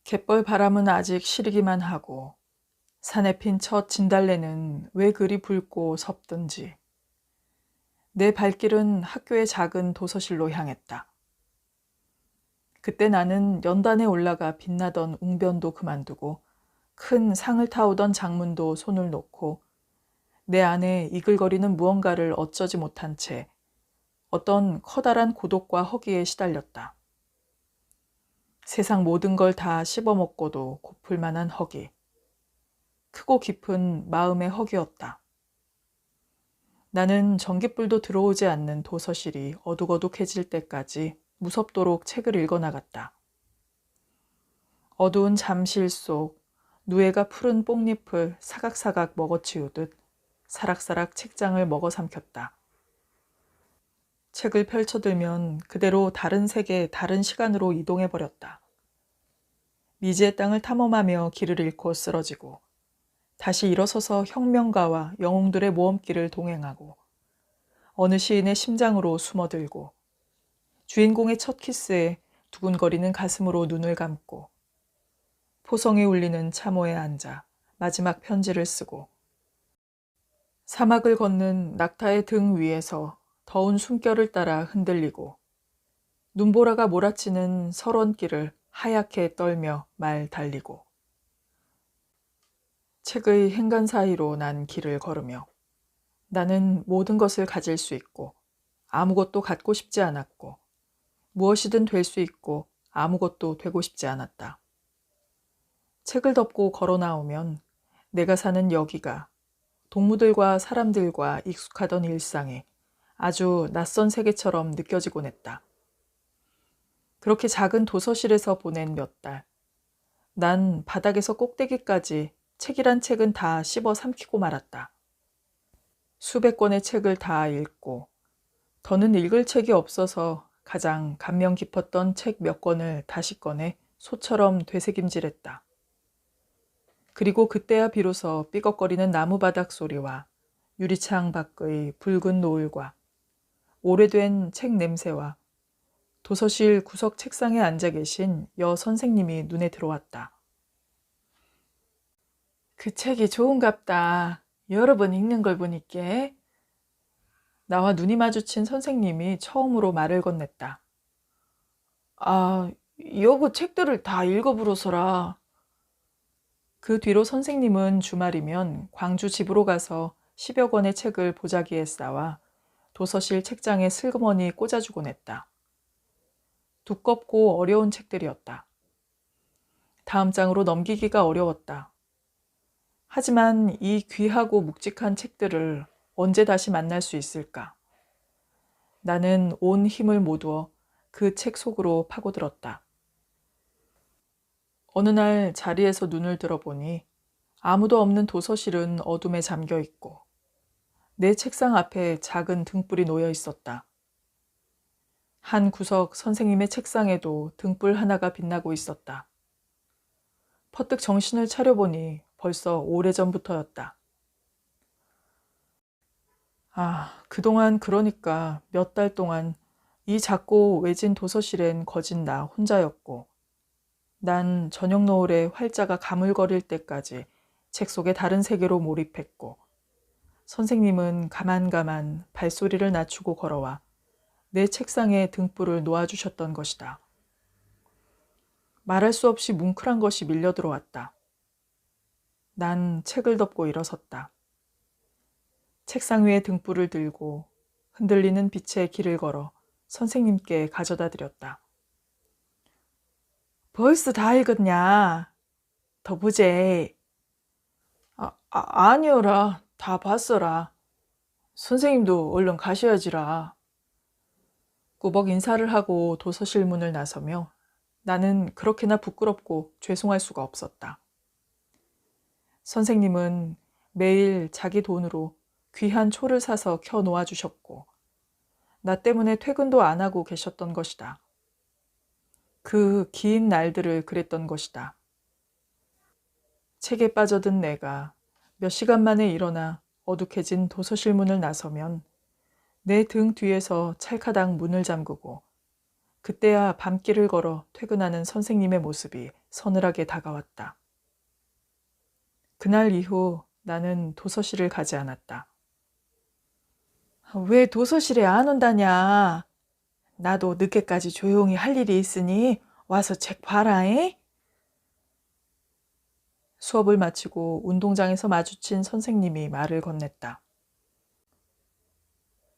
갯벌 바람은 아직 시리기만 하고 산에 핀 첫 진달래는 왜 그리 붉고 섭든지 내 발길은 학교의 작은 도서실로 향했다. 그때 나는 연단에 올라가 빛나던 웅변도 그만두고 큰 상을 타오던 장문도 손을 놓고 내 안에 이글거리는 무언가를 어쩌지 못한 채 어떤 커다란 고독과 허기에 시달렸다. 세상 모든 걸 다 씹어먹고도 고플 만한 허기. 크고 깊은 마음의 허기였다. 나는 전깃불도 들어오지 않는 도서실이 어둑어둑해질 때까지 무섭도록 책을 읽어나갔다. 어두운 잠실 속 누에가 푸른 뽕잎을 사각사각 먹어치우듯 사락사락 책장을 먹어 삼켰다. 책을 펼쳐들면 그대로 다른 세계, 다른 시간으로 이동해버렸다. 미지의 땅을 탐험하며 길을 잃고 쓰러지고 다시 일어서서 혁명가와 영웅들의 모험길을 동행하고 어느 시인의 심장으로 숨어들고 주인공의 첫 키스에 두근거리는 가슴으로 눈을 감고 포성이 울리는 참호에 앉아 마지막 편지를 쓰고 사막을 걷는 낙타의 등 위에서 더운 숨결을 따라 흔들리고 눈보라가 몰아치는 설원길을 하얗게 떨며 말 달리고 책의 행간 사이로 난 길을 걸으며 나는 모든 것을 가질 수 있고 아무것도 갖고 싶지 않았고 무엇이든 될 수 있고 아무것도 되고 싶지 않았다. 책을 덮고 걸어 나오면 내가 사는 여기가 동무들과 사람들과 익숙하던 일상에 아주 낯선 세계처럼 느껴지곤 했다. 그렇게 작은 도서실에서 보낸 몇 달, 난 바닥에서 꼭대기까지 책이란 책은 다 씹어 삼키고 말았다. 수백 권의 책을 다 읽고 더는 읽을 책이 없어서 가장 감명 깊었던 책 몇 권을 다시 꺼내 소처럼 되새김질했다. 그리고 그때야 비로소 삐걱거리는 나무바닥 소리와 유리창 밖의 붉은 노을과 오래된 책 냄새와 도서실 구석 책상에 앉아 계신 여 선생님이 눈에 들어왔다. 그 책이 좋은갑다. 여러 번 읽는 걸 보니까. 나와 눈이 마주친 선생님이 처음으로 말을 건넸다. 아, 여고 책들을 다 읽어보러서라. 그 뒤로 선생님은 주말이면 광주 집으로 가서 10여 권의 책을 보자기에 쌓아 도서실 책장에 슬그머니 꽂아주곤 했다. 두껍고 어려운 책들이었다. 다음 장으로 넘기기가 어려웠다. 하지만 이 귀하고 묵직한 책들을 언제 다시 만날 수 있을까? 나는 온 힘을 모두어 그 책 속으로 파고들었다. 어느 날 자리에서 눈을 들어보니 아무도 없는 도서실은 어둠에 잠겨 있고 내 책상 앞에 작은 등불이 놓여 있었다. 한 구석 선생님의 책상에도 등불 하나가 빛나고 있었다. 퍼뜩 정신을 차려보니 벌써 오래전부터였다. 그동안 그러니까 몇 달 동안 이 작고 외진 도서실엔 거진 나 혼자였고 난 저녁 노을에 활자가 가물거릴 때까지 책 속의 다른 세계로 몰입했고 선생님은 가만가만 발소리를 낮추고 걸어와 내 책상에 등불을 놓아주셨던 것이다. 말할 수 없이 뭉클한 것이 밀려 들어왔다. 난 책을 덮고 일어섰다. 책상 위에 등불을 들고 흔들리는 빛에 길을 걸어 선생님께 가져다 드렸다. 벌써 다 읽었냐? 더 보제. 아니요라. 다 봤어라. 선생님도 얼른 가셔야지라. 꾸벅 인사를 하고 도서실 문을 나서며 나는 그렇게나 부끄럽고 죄송할 수가 없었다. 선생님은 매일 자기 돈으로 귀한 초를 사서 켜 놓아주셨고 나 때문에 퇴근도 안 하고 계셨던 것이다. 그 긴 날들을 그랬던 것이다. 책에 빠져든 내가 몇 시간 만에 일어나 어둑해진 도서실 문을 나서면 내 등 뒤에서 찰카당 문을 잠그고 그때야 밤길을 걸어 퇴근하는 선생님의 모습이 서늘하게 다가왔다. 그날 이후 나는 도서실을 가지 않았다. 왜 도서실에 안 온다냐? 나도 늦게까지 조용히 할 일이 있으니 와서 책 봐라잉? 수업을 마치고 운동장에서 마주친 선생님이 말을 건넸다.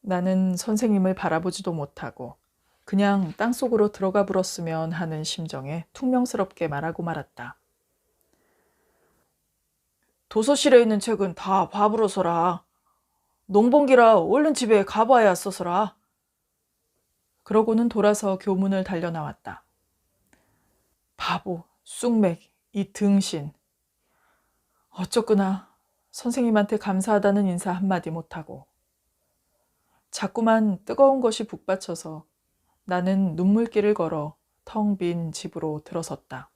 나는 선생님을 바라보지도 못하고 그냥 땅속으로 들어가 불었으면 하는 심정에 퉁명스럽게 말하고 말았다. 도서실에 있는 책은 다 봐부러서라. 농번기라 얼른 집에 가봐야 써서라. 그러고는 돌아서 교문을 달려 나왔다. 바보, 쑥맥, 이 등신. 어쩌구나 선생님한테 감사하다는 인사 한마디 못하고 자꾸만 뜨거운 것이 북받쳐서 나는 눈물길을 걸어 텅 빈 집으로 들어섰다.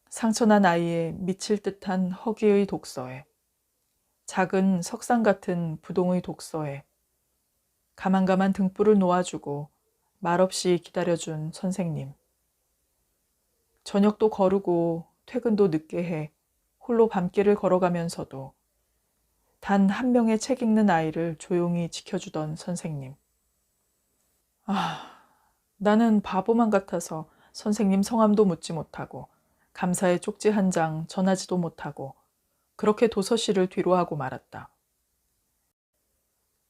상처난 아이의 미칠 듯한 허기의 독서에 작은 석상 같은 부동의 독서에 가만가만 등불을 놓아주고 말없이 기다려준 선생님. 저녁도 거르고 퇴근도 늦게 해 홀로 밤길을 걸어가면서도 단 한 명의 책 읽는 아이를 조용히 지켜주던 선생님. 나는 바보만 같아서 선생님 성함도 묻지 못하고 감사의 쪽지 한 장 전하지도 못하고 그렇게 도서실을 뒤로하고 말았다.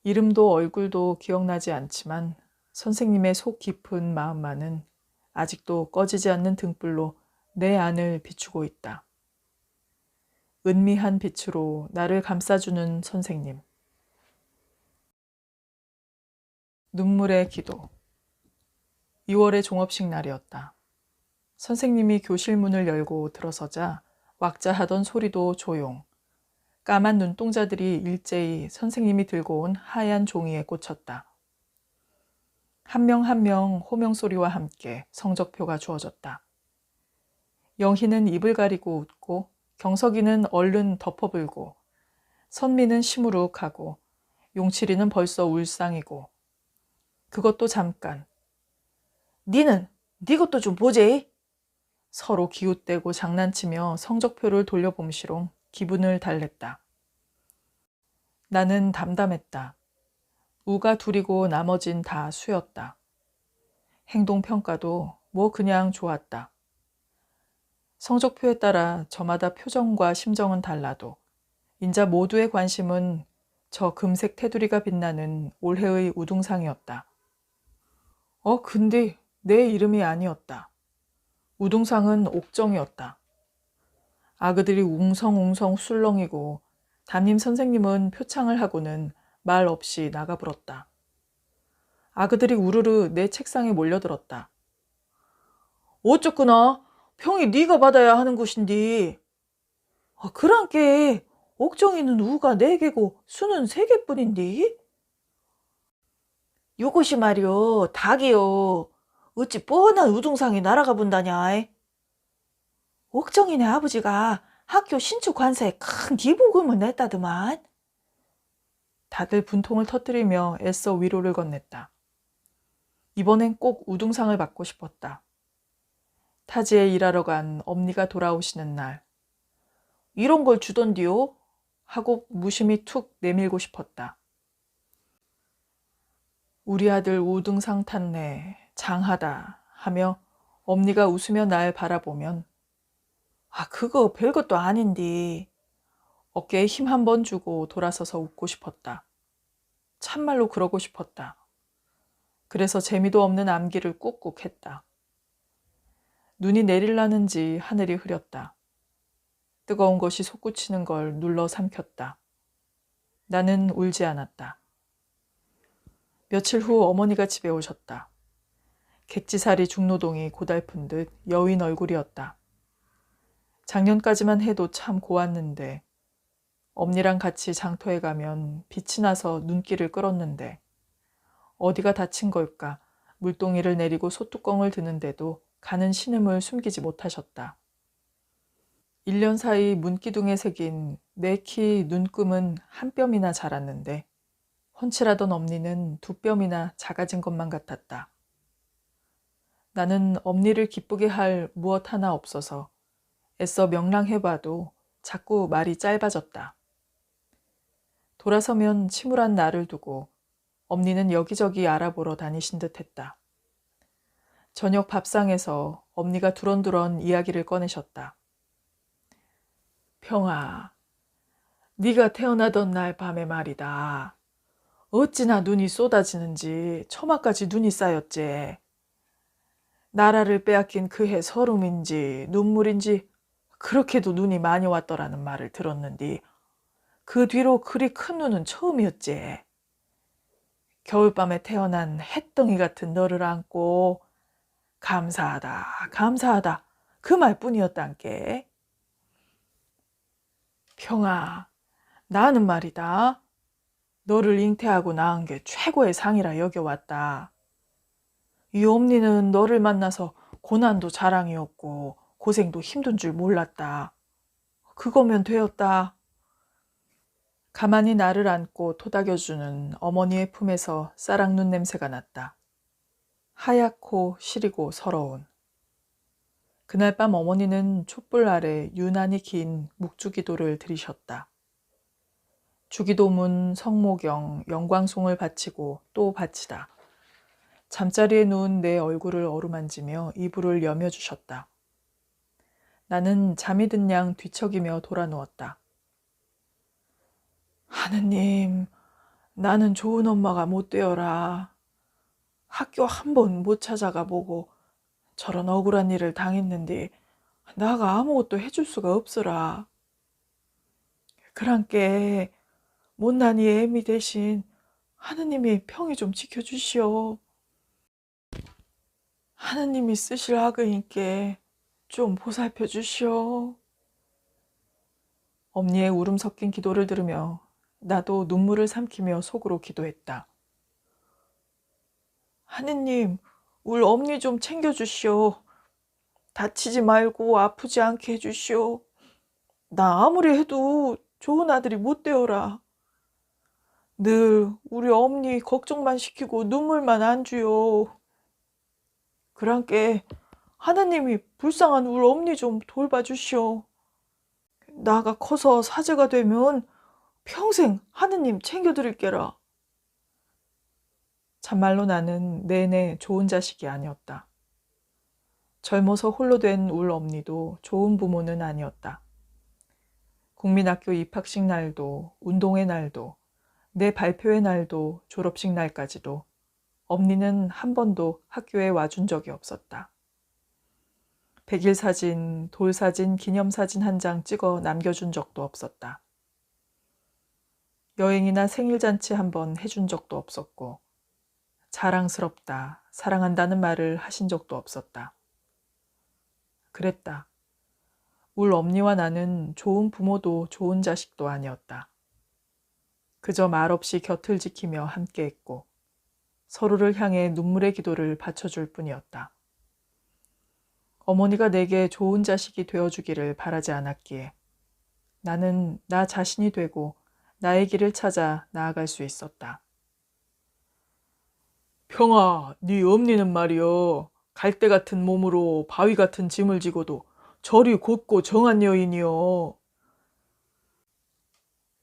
이름도 얼굴도 기억나지 않지만 선생님의 속 깊은 마음만은 아직도 꺼지지 않는 등불로 내 안을 비추고 있다. 은미한 빛으로 나를 감싸주는 선생님. 눈물의 기도. 2월의 종업식 날이었다. 선생님이 교실 문을 열고 들어서자 왁자하던 소리도 조용. 까만 눈동자들이 일제히 선생님이 들고 온 하얀 종이에 꽂혔다. 한 명 한 명 호명 소리와 함께 성적표가 주어졌다. 영희는 입을 가리고 웃고 경석이는 얼른 덮어불고 선미는 시무룩하고 용칠이는 벌써 울상이고 그것도 잠깐. 니는 니 것도 좀 보제. 서로 기웃대고 장난치며 성적표를 돌려봄시롱 기분을 달랬다. 나는 담담했다. 우가 둘이고 나머진 다 수였다. 행동평가도 뭐 그냥 좋았다. 성적표에 따라 저마다 표정과 심정은 달라도 인자 모두의 관심은 저 금색 테두리가 빛나는 올해의 우등상이었다. 근데 내 이름이 아니었다. 우등상은 옥정이었다. 아그들이 웅성웅성 술렁이고 담임 선생님은 표창을 하고는 말 없이 나가불었다. 아그들이 우르르 내 책상에 몰려들었다. 어쩌구나 평이 네가 받아야 하는 것인디. 그랑께 옥정이는 우가 4개고 수는 3개뿐인디. 요것이 말이오 닭이요. 어찌 뻔한 우등상이 날아가 본다냐. 옥정이네 아버지가 학교 신축 관사에 큰 기부금을 냈다더만. 다들 분통을 터뜨리며 애써 위로를 건넸다. 이번엔 꼭 우등상을 받고 싶었다. 타지에 일하러 간 엄니가 돌아오시는 날 이런 걸 주던디요? 하고 무심히 툭 내밀고 싶었다. 우리 아들 우등상 탔네 장하다 하며 엄니가 웃으며 날 바라보면 그거 별것도 아닌디. 어깨에 힘 한 번 주고 돌아서서 웃고 싶었다. 참말로 그러고 싶었다. 그래서 재미도 없는 암기를 꾹꾹 했다. 눈이 내릴라는지 하늘이 흐렸다. 뜨거운 것이 솟구치는 걸 눌러 삼켰다. 나는 울지 않았다. 며칠 후 어머니가 집에 오셨다. 객지살이 중노동이 고달픈 듯 여윈 얼굴이었다. 작년까지만 해도 참 고왔는데 엄니랑 같이 장터에 가면 빛이 나서 눈길을 끌었는데 어디가 다친 걸까 물동이를 내리고 소뚜껑을 드는데도 가는 신음을 숨기지 못하셨다. 1년 사이 문기둥에 새긴 내 키 눈금은 한 뼘이나 자랐는데 훤칠하던 엄니는 2뼘이나 작아진 것만 같았다. 나는 엄니를 기쁘게 할 무엇 하나 없어서 애써 명랑해봐도 자꾸 말이 짧아졌다. 돌아서면 침울한 나를 두고 엄니는 여기저기 알아보러 다니신 듯 했다. 저녁 밥상에서 엄니가 두런두런 이야기를 꺼내셨다. 평아, 네가 태어나던 날 밤에 말이다. 어찌나 눈이 쏟아지는지 처마까지 눈이 쌓였지. 나라를 빼앗긴 그 해 설움인지 눈물인지 그렇게도 눈이 많이 왔더라는 말을 들었는디 그 뒤로 그리 큰 눈은 처음이었지. 겨울밤에 태어난 햇덩이 같은 너를 안고 감사하다 감사하다 그 말뿐이었단께. 평아, 나는 말이다. 너를 잉태하고 낳은 게 최고의 상이라 여겨왔다. 이 엄니는 너를 만나서 고난도 자랑이었고 고생도 힘든 줄 몰랐다. 그거면 되었다. 가만히 나를 안고 토닥여주는 어머니의 품에서 쌀락눈 냄새가 났다. 하얗고 시리고 서러운. 그날 밤 어머니는 촛불 아래 유난히 긴 묵주기도를 드리셨다. 주기도문, 성모경, 영광송을 바치고 또 바치다. 잠자리에 누운 내 얼굴을 어루만지며 이불을 여며주셨다. 나는 잠이 든 양 뒤척이며 돌아누웠다. 하느님, 나는 좋은 엄마가 못 되어라. 학교 한 번 못 찾아가 보고 저런 억울한 일을 당했는데 나가 아무것도 해줄 수가 없으라. 그랑께 못난 이 애미 대신 하느님이 평이 좀 지켜주시오. 하느님이 쓰실 악의인께 좀 보살펴 주시오. 엄니의 울음 섞인 기도를 들으며 나도 눈물을 삼키며 속으로 기도했다. 하느님, 울 엄니 좀 챙겨주시오. 다치지 말고 아프지 않게 해주시오. 나 아무리 해도 좋은 아들이 못 되어라. 늘 우리 엄니 걱정만 시키고 눈물만 안 주요. 그랑께 하느님이 불쌍한 우리 엄니 좀 돌봐주시오. 나가 커서 사제가 되면 평생 하느님 챙겨드릴게라. 참말로 나는 내내 좋은 자식이 아니었다. 젊어서 홀로 된 울 엄니도 좋은 부모는 아니었다. 국민학교 입학식 날도, 운동회 날도, 내 발표회 날도, 졸업식 날까지도 엄니는 한 번도 학교에 와준 적이 없었다. 100일 사진, 돌사진, 기념사진 한 장 찍어 남겨준 적도 없었다. 여행이나 생일잔치 한 번 해준 적도 없었고 자랑스럽다, 사랑한다는 말을 하신 적도 없었다. 그랬다. 울 엄니와 나는 좋은 부모도 좋은 자식도 아니었다. 그저 말없이 곁을 지키며 함께했고 서로를 향해 눈물의 기도를 바쳐줄 뿐이었다. 어머니가 내게 좋은 자식이 되어주기를 바라지 않았기에 나는 나 자신이 되고 나의 길을 찾아 나아갈 수 있었다. 평아, 네 엄니는 말이여 갈대 같은 몸으로 바위 같은 짐을 지고도 저리 곧고 정한 여인이여.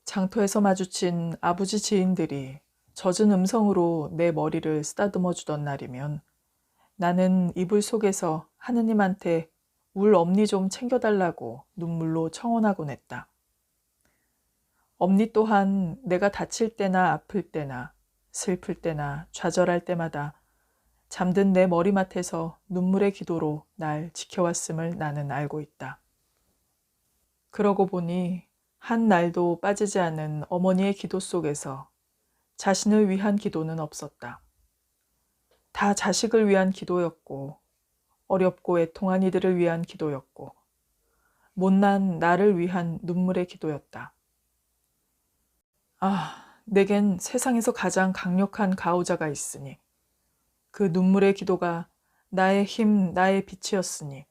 장터에서 마주친 아버지 지인들이 젖은 음성으로 내 머리를 쓰다듬어 주던 날이면 나는 이불 속에서 하느님한테 울 엄니 좀 챙겨달라고 눈물로 청혼하곤 했다. 엄니 또한 내가 다칠 때나 아플 때나 슬플 때나 좌절할 때마다 잠든 내 머리맡에서 눈물의 기도로 날 지켜왔음을 나는 알고 있다. 그러고 보니 한 날도 빠지지 않은 어머니의 기도 속에서 자신을 위한 기도는 없었다. 다 자식을 위한 기도였고 어렵고 애통한 이들을 위한 기도였고 못난 나를 위한 눈물의 기도였다. 내겐 세상에서 가장 강력한 가호자가 있으니 그 눈물의 기도가 나의 힘, 나의 빛이었으니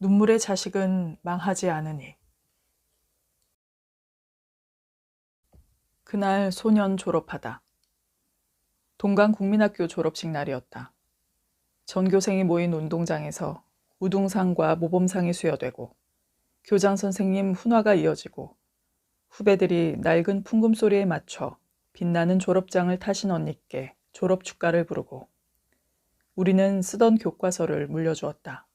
눈물의 자식은 망하지 않으니. 그날 소년 졸업하다. 동강국민학교 졸업식 날이었다. 전교생이 모인 운동장에서 우등상과 모범상이 수여되고 교장 선생님 훈화가 이어지고 후배들이 낡은 풍금소리에 맞춰 빛나는 졸업장을 타신 언니께 졸업 축가를 부르고 우리는 쓰던 교과서를 물려주었다.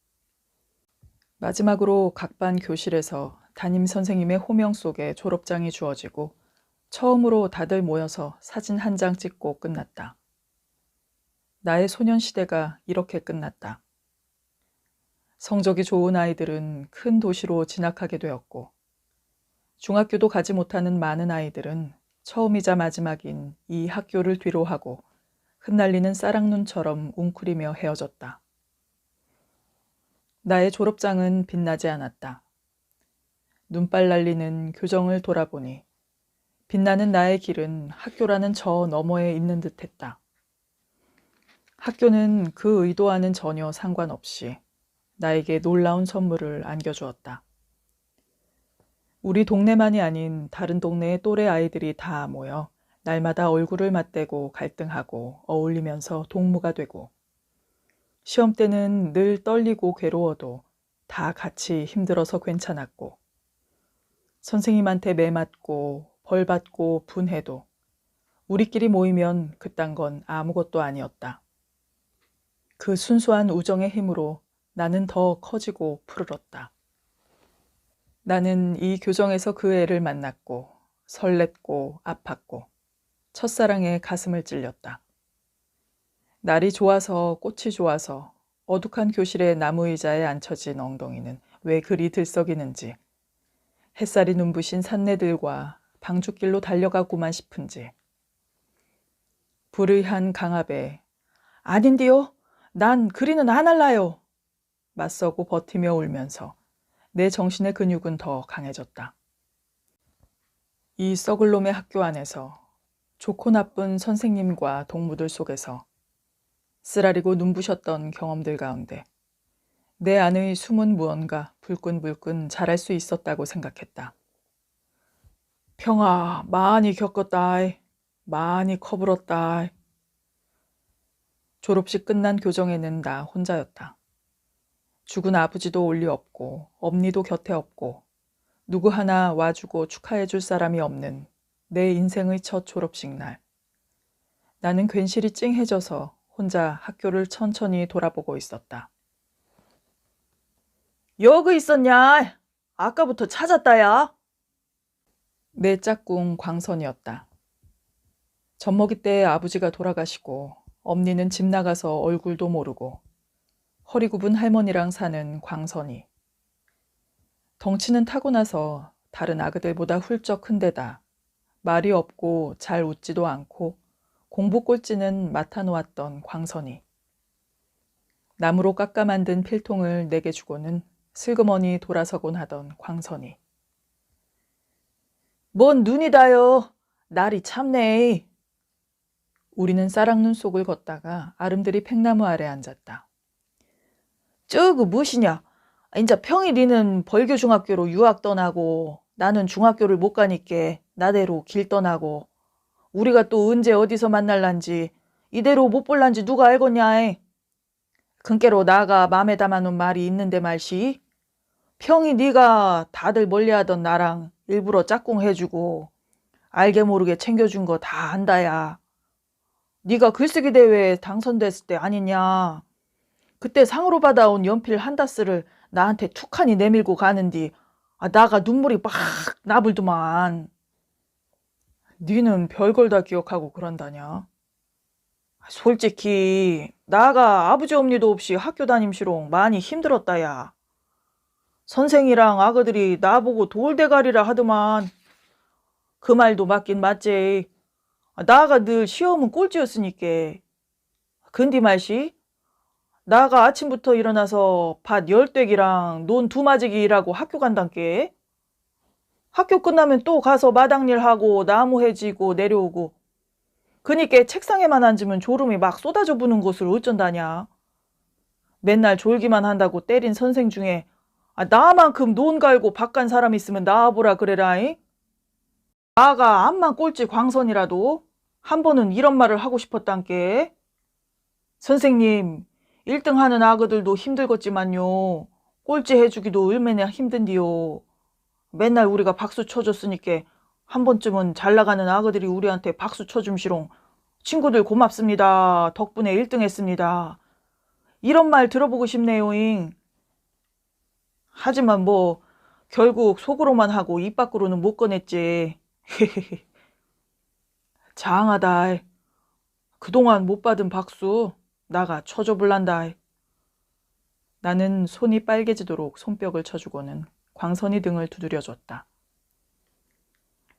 마지막으로 각 반 교실에서 담임 선생님의 호명 속에 졸업장이 주어지고 처음으로 다들 모여서 사진 한 장 찍고 끝났다. 나의 소년시대가 이렇게 끝났다. 성적이 좋은 아이들은 큰 도시로 진학하게 되었고 중학교도 가지 못하는 많은 아이들은 처음이자 마지막인 이 학교를 뒤로하고 흩날리는 쌀랑눈처럼 웅크리며 헤어졌다. 나의 졸업장은 빛나지 않았다. 눈발 날리는 교정을 돌아보니 빛나는 나의 길은 학교라는 저 너머에 있는 듯했다. 학교는 그 의도와는 전혀 상관없이 나에게 놀라운 선물을 안겨주었다. 우리 동네만이 아닌 다른 동네의 또래 아이들이 다 모여 날마다 얼굴을 맞대고 갈등하고 어울리면서 동무가 되고 시험 때는 늘 떨리고 괴로워도 다 같이 힘들어서 괜찮았고 선생님한테 매맞고 벌받고 분해도 우리끼리 모이면 그딴 건 아무것도 아니었다. 그 순수한 우정의 힘으로 나는 더 커지고 푸르렀다. 나는 이 교정에서 그 애를 만났고 설렜고 아팠고 첫사랑에 가슴을 찔렸다. 날이 좋아서 꽃이 좋아서 어둑한 교실의 나무 의자에 앉혀진 엉덩이는 왜 그리 들썩이는지 햇살이 눈부신 산내들과 방죽길로 달려가고만 싶은지 불의한 강압에 아닌데요? 난 그리는 안 할라요. 맞서고 버티며 울면서 내 정신의 근육은 더 강해졌다. 이 썩을 놈의 학교 안에서 좋고 나쁜 선생님과 동무들 속에서 쓰라리고 눈부셨던 경험들 가운데 내 안의 숨은 무언가 불끈불끈 자랄 수 있었다고 생각했다. 평아, 많이 겪었다이. 많이 커불었다이. 졸업식 끝난 교정에는 나 혼자였다. 죽은 아버지도 올리 없고 엄니도 곁에 없고 누구 하나 와주고 축하해줄 사람이 없는 내 인생의 첫 졸업식 날. 나는 괜시리 찡해져서 혼자 학교를 천천히 돌아보고 있었다. 여기 있었냐? 아까부터 찾았다야. 내 짝꿍 광선이었다. 젖먹이 때 아버지가 돌아가시고 엄니는 집 나가서 얼굴도 모르고 허리 굽은 할머니랑 사는 광선이. 덩치는 타고나서 다른 아그들보다 훌쩍 큰데다 말이 없고 잘 웃지도 않고 공부 꼴찌는 맡아놓았던 광선이. 나무로 깎아 만든 필통을 내게 주고는 슬그머니 돌아서곤 하던 광선이. 뭔 눈이다요. 날이 참네. 우리는 쌀랑눈 속을 걷다가 아름드리 팽나무 아래 앉았다. 저그 무엇이냐? 인자 평일이는 벌교 중학교로 유학 떠나고 나는 중학교를 못 가니께 나대로 길 떠나고 우리가 또 언제 어디서 만날란지 이대로 못 볼란지 누가 알겠냐? 근께로 나가 맘에 담아놓은 말이 있는데 말시. 평이 네가 다들 멀리하던 나랑 일부러 짝꿍 해주고 알게 모르게 챙겨준 거 다 안다야. 네가 글쓰기 대회에 당선됐을 때 아니냐. 그때 상으로 받아온 연필 한 다스를 나한테 툭하니 내밀고 가는디 나가 눈물이 막 나불더만. 니는 별걸 다 기억하고 그런다냐? 솔직히 나가 아버지 엄니도 없이 학교 다님시롱 많이 힘들었다야. 선생이랑 아그들이 나보고 돌대가리라 하더만. 그 말도 맞긴 맞지. 나가 늘 시험은 꼴찌였으니까. 근디 말시 나가 아침부터 일어나서 밭 10댁이랑 논 2마지기 일하고 학교 간단께. 학교 끝나면 또 가서 마당일 하고 나무 해지고 내려오고. 그니까 책상에만 앉으면 졸음이 막 쏟아져 부는 것을 어쩐다냐. 맨날 졸기만 한다고 때린 선생 중에 나만큼 논 갈고 밭 간 사람 있으면 나와보라 그래라잉. 나가 암만 꼴찌 광선이라도 한 번은 이런 말을 하고 싶었단께. 선생님, 1등 하는 아그들도 힘들겠지만요. 꼴찌 해주기도 얼마나 힘든디요. 맨날 우리가 박수 쳐줬으니까 한 번쯤은 잘 나가는 아그들이 우리한테 박수 쳐줌시롱. 친구들 고맙습니다. 덕분에 1등 했습니다. 이런 말 들어보고 싶네요잉. 하지만 뭐 결국 속으로만 하고 입 밖으로는 못 꺼냈지. 장하다. 그동안 못 받은 박수 나가 쳐줘볼란다. 나는 손이 빨개지도록 손뼉을 쳐주고는 광선이 등을 두드려줬다.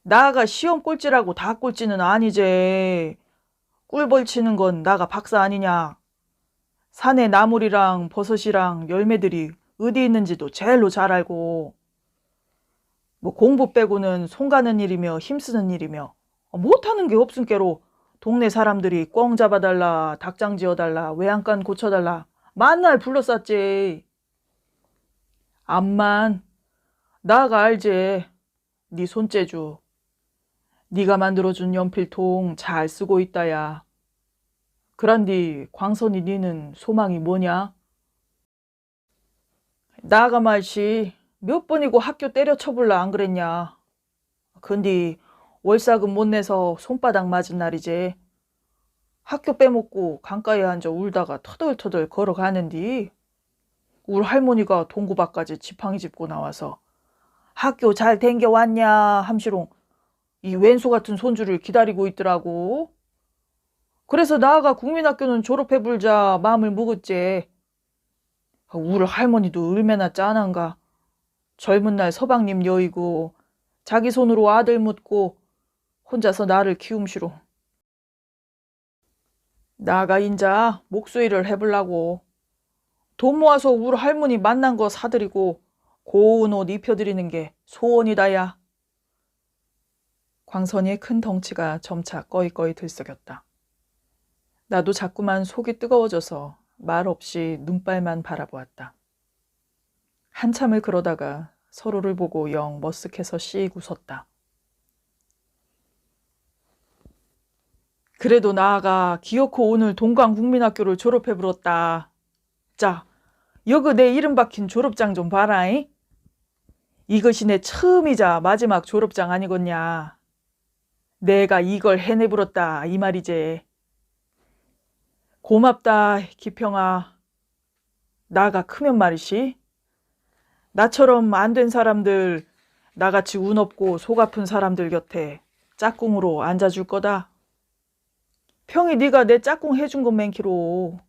나가 시험 꼴찌라고 다 꼴찌는 아니지. 꿀벌 치는 건 나가 박사 아니냐. 산에 나물이랑 버섯이랑 열매들이 어디 있는지도 제일로 잘 알고, 뭐 공부 빼고는 손 가는 일이며 힘쓰는 일이며 못하는 게 없은께로 동네 사람들이 꿩 잡아달라, 닭장 지어달라, 외양간 고쳐달라 만날 불러쌌지. 암만 나가 알지. 네 손재주. 네가 만들어준 연필통 잘 쓰고 있다야. 그란디 광선이 니는 소망이 뭐냐? 나가 말시 몇 번이고 학교 때려쳐볼라 안 그랬냐. 근데 월사금 못 내서 손바닥 맞은 날이지. 학교 빼먹고 강가에 앉아 울다가 터덜터덜 걸어가는디 우리 할머니가 동구밭까지 지팡이 짚고 나와서 학교 잘 댕겨왔냐 함시롱 이 왼수 같은 손주를 기다리고 있더라고. 그래서 나아가 국민학교는 졸업해불자 마음을 먹었지. 우리 할머니도 얼마나 짠한가. 젊은 날 서방님 여이고 자기 손으로 아들 묻고 혼자서 나를 키움시로. 나가 인자 목수일을 해보려고. 돈 모아서 우리 할머니 만난 거 사드리고 고운 옷 입혀드리는 게 소원이다야. 광선이의 큰 덩치가 점차 꺼이꺼이 들썩였다. 나도 자꾸만 속이 뜨거워져서 말 없이 눈발만 바라보았다. 한참을 그러다가 서로를 보고 영 머쓱해서 씩 웃었다. 그래도 나아가 기어코 오늘 동광국민학교를 졸업해버렸다. 자, 여기 내 이름 박힌 졸업장 좀 봐라잉. 이것이 내 처음이자 마지막 졸업장 아니겠냐. 내가 이걸 해내버렸다 이 말이지. 고맙다 기평아. 나가 크면 말이시. 나처럼 안 된 사람들, 나같이 운 없고 속 아픈 사람들 곁에 짝꿍으로 앉아줄 거다. 평이 네가 내 짝꿍 해준 건 맨키로.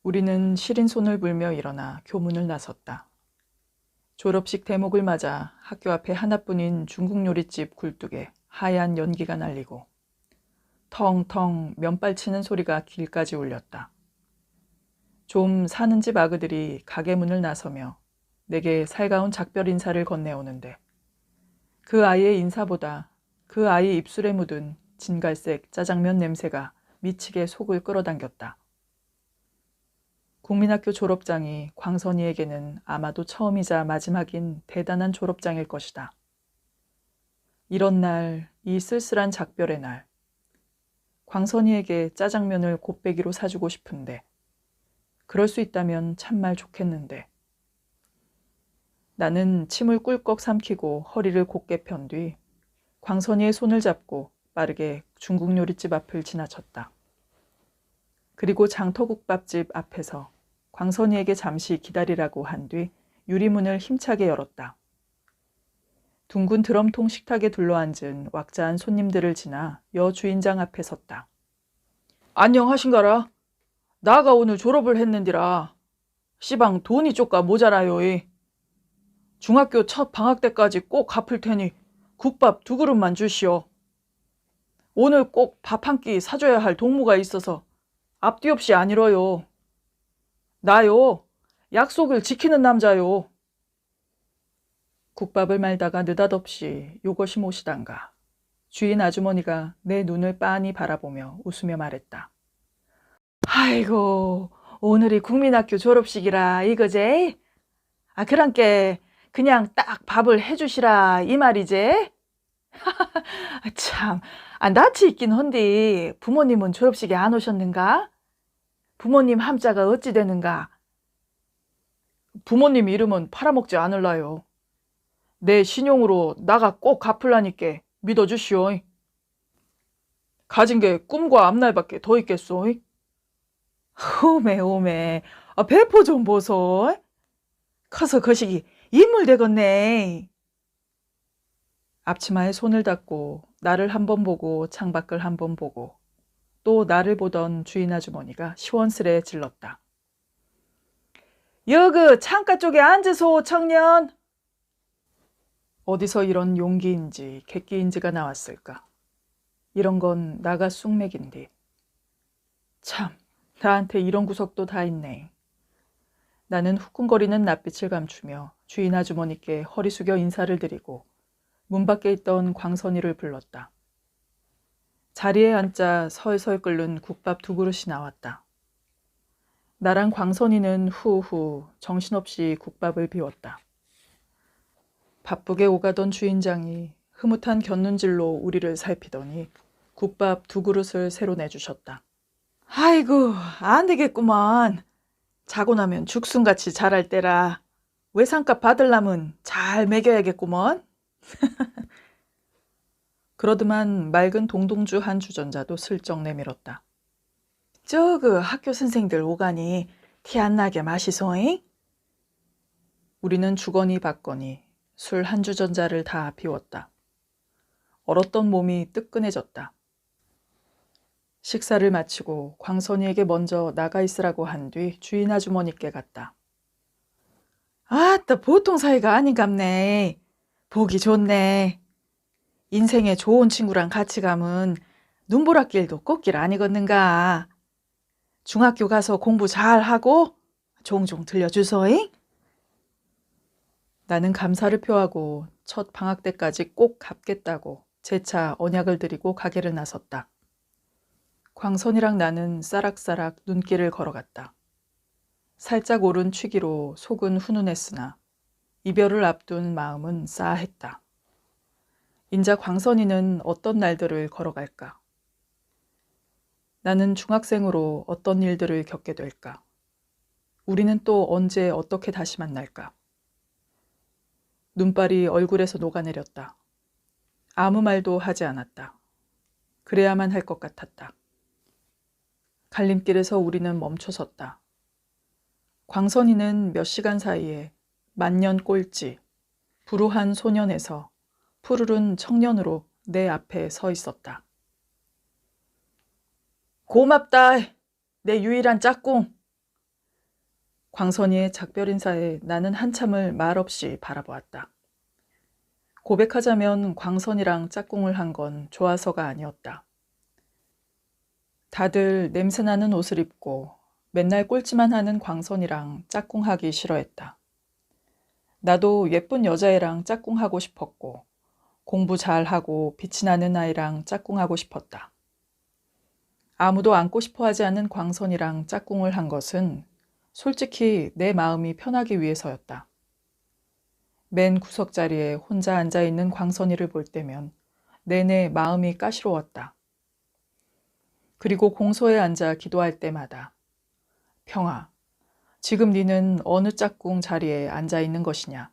우리는 시린 손을 불며 일어나 교문을 나섰다. 졸업식 대목을 맞아 학교 앞에 하나뿐인 중국 요리집 굴뚝에 하얀 연기가 날리고 텅텅 면발 치는 소리가 길까지 울렸다. 좀 사는 집 아그들이 가게 문을 나서며 내게 살가운 작별 인사를 건네오는데 그 아이의 인사보다 그 아이 입술에 묻은 진갈색 짜장면 냄새가 미치게 속을 끌어당겼다. 국민학교 졸업장이 광선이에게는 아마도 처음이자 마지막인 대단한 졸업장일 것이다. 이런 날, 이 쓸쓸한 작별의 날, 광선이에게 짜장면을 곱빼기로 사주고 싶은데 그럴 수 있다면 참말 좋겠는데. 나는 침을 꿀꺽 삼키고 허리를 곧게 편 뒤 광선이의 손을 잡고 빠르게 중국 요리집 앞을 지나쳤다. 그리고 장터국밥집 앞에서 광선이에게 잠시 기다리라고 한 뒤 유리문을 힘차게 열었다. 둥근 드럼통 식탁에 둘러앉은 왁자한 손님들을 지나 여주인장 앞에 섰다. 안녕하신가라. 나가 오늘 졸업을 했는디라. 시방 돈이 쪼까 모자라요. 중학교 첫 방학 때까지 꼭 갚을 테니 국밥 2그릇만 주시오. 오늘 꼭 밥 한 끼 사줘야 할 동무가 있어서 앞뒤 없이 안 이뤄요. 나요, 약속을 지키는 남자요. 국밥을 말다가 느닷없이 요것이 무엇이단가. 주인 아주머니가 내 눈을 빤히 바라보며 웃으며 말했다. 아이고, 오늘이 국민학교 졸업식이라 이거제? 그랑께 그냥 딱 밥을 해주시라 이 말이제? 참, 낯이 있긴 헌디 부모님은 졸업식에 안 오셨는가? 부모님 함자가 어찌 되는가? 부모님 이름은 팔아먹지 않을라요. 내 신용으로 나가 꼭 갚을라니께 믿어주시오. 가진 게 꿈과 앞날밖에 더 있겠소. 오메, 배포 좀 보소. 커서 거시기 인물 되겠네. 앞치마에 손을 닦고 나를 한 번 보고 창밖을 한 번 보고 또 나를 보던 주인 아주머니가 시원스레 질렀다. 여그 창가 쪽에 앉으소 청년. 어디서 이런 용기인지 객기인지가 나왔을까. 이런 건 나가 쑥맥인디. 참, 나한테 이런 구석도 다 있네. 나는 후끈거리는 낯빛을 감추며 주인 아주머니께 허리 숙여 인사를 드리고 문 밖에 있던 광선이를 불렀다. 자리에 앉자 설설 끓는 국밥 2그릇이 나왔다. 나랑 광선이는 후후 정신없이 국밥을 비웠다. 바쁘게 오가던 주인장이 흐뭇한 곁눈질로 우리를 살피더니 국밥 2그릇을 새로 내주셨다. 아이고, 안 되겠구만. 자고 나면 죽순같이 자랄 때라 외상값 받으려면 잘 먹여야겠구먼. 그러더만 맑은 동동주 한 주전자도 슬쩍 내밀었다. 저그 학교 선생들 오가니 티 안 나게 마시소잉? 우리는 주거니 받거니 술 한 주전자를 다 비웠다. 얼었던 몸이 뜨끈해졌다. 식사를 마치고 광선이에게 먼저 나가 있으라고 한 뒤 주인 아주머니께 갔다. 아따, 보통 사이가 아닌갑네. 보기 좋네. 인생에 좋은 친구랑 같이 가면 눈보라길도 꽃길 아니겠는가. 중학교 가서 공부 잘하고 종종 들려주소잉. 나는 감사를 표하고 첫 방학 때까지 꼭 갚겠다고 재차 언약을 드리고 가게를 나섰다. 광선이랑 나는 싸락싸락 눈길을 걸어갔다. 살짝 오른 취기로 속은 훈훈했으나 이별을 앞둔 마음은 싸했다. 인자 광선이는 어떤 날들을 걸어갈까? 나는 중학생으로 어떤 일들을 겪게 될까? 우리는 또 언제 어떻게 다시 만날까? 눈발이 얼굴에서 녹아내렸다. 아무 말도 하지 않았다. 그래야만 할 것 같았다. 갈림길에서 우리는 멈춰섰다. 광선이는 몇 시간 사이에 만년 꼴찌, 불우한 소년에서 푸르른 청년으로 내 앞에 서 있었다. 고맙다, 내 유일한 짝꿍. 광선이의 작별 인사에 나는 한참을 말없이 바라보았다. 고백하자면 광선이랑 짝꿍을 한 건 좋아서가 아니었다. 다들 냄새나는 옷을 입고 맨날 꼴찌만 하는 광선이랑 짝꿍하기 싫어했다. 나도 예쁜 여자애랑 짝꿍하고 싶었고 공부 잘하고 빛이 나는 아이랑 짝꿍하고 싶었다. 아무도 안고 싶어 하지 않는 광선이랑 짝꿍을 한 것은 솔직히 내 마음이 편하기 위해서였다. 맨 구석자리에 혼자 앉아있는 광선이를 볼 때면 내내 마음이 까시로웠다. 그리고 공소에 앉아 기도할 때마다 평아, 지금 니는 어느 짝꿍 자리에 앉아있는 것이냐?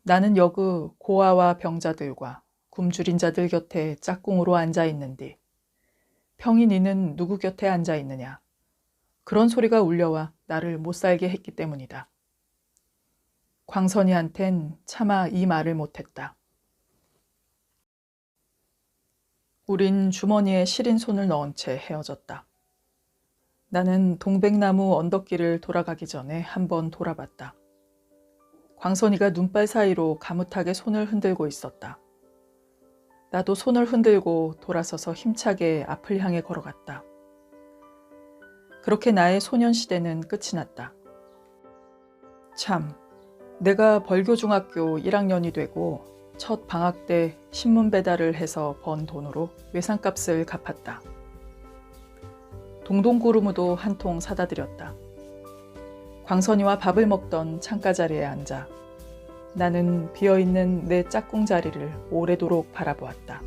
나는 여그 고아와 병자들과 굶주린 자들 곁에 짝꿍으로 앉아있는디 평이 니는 누구 곁에 앉아있느냐? 그런 소리가 울려와 나를 못살게 했기 때문이다. 광선이한텐 차마 이 말을 못했다. 우린 주머니에 시린 손을 넣은 채 헤어졌다. 나는 동백나무 언덕길을 돌아가기 전에 한번 돌아봤다. 광선이가 눈발 사이로 가뭇하게 손을 흔들고 있었다. 나도 손을 흔들고 돌아서서 힘차게 앞을 향해 걸어갔다. 그렇게 나의 소년시대는 끝이 났다. 참, 내가 벌교중학교 1학년이 되고 첫 방학 때 신문 배달을 해서 번 돈으로 외상값을 갚았다. 동동구르무도 한 통 사다 드렸다. 광선이와 밥을 먹던 창가 자리에 앉아 나는 비어있는 내 짝꿍 자리를 오래도록 바라보았다.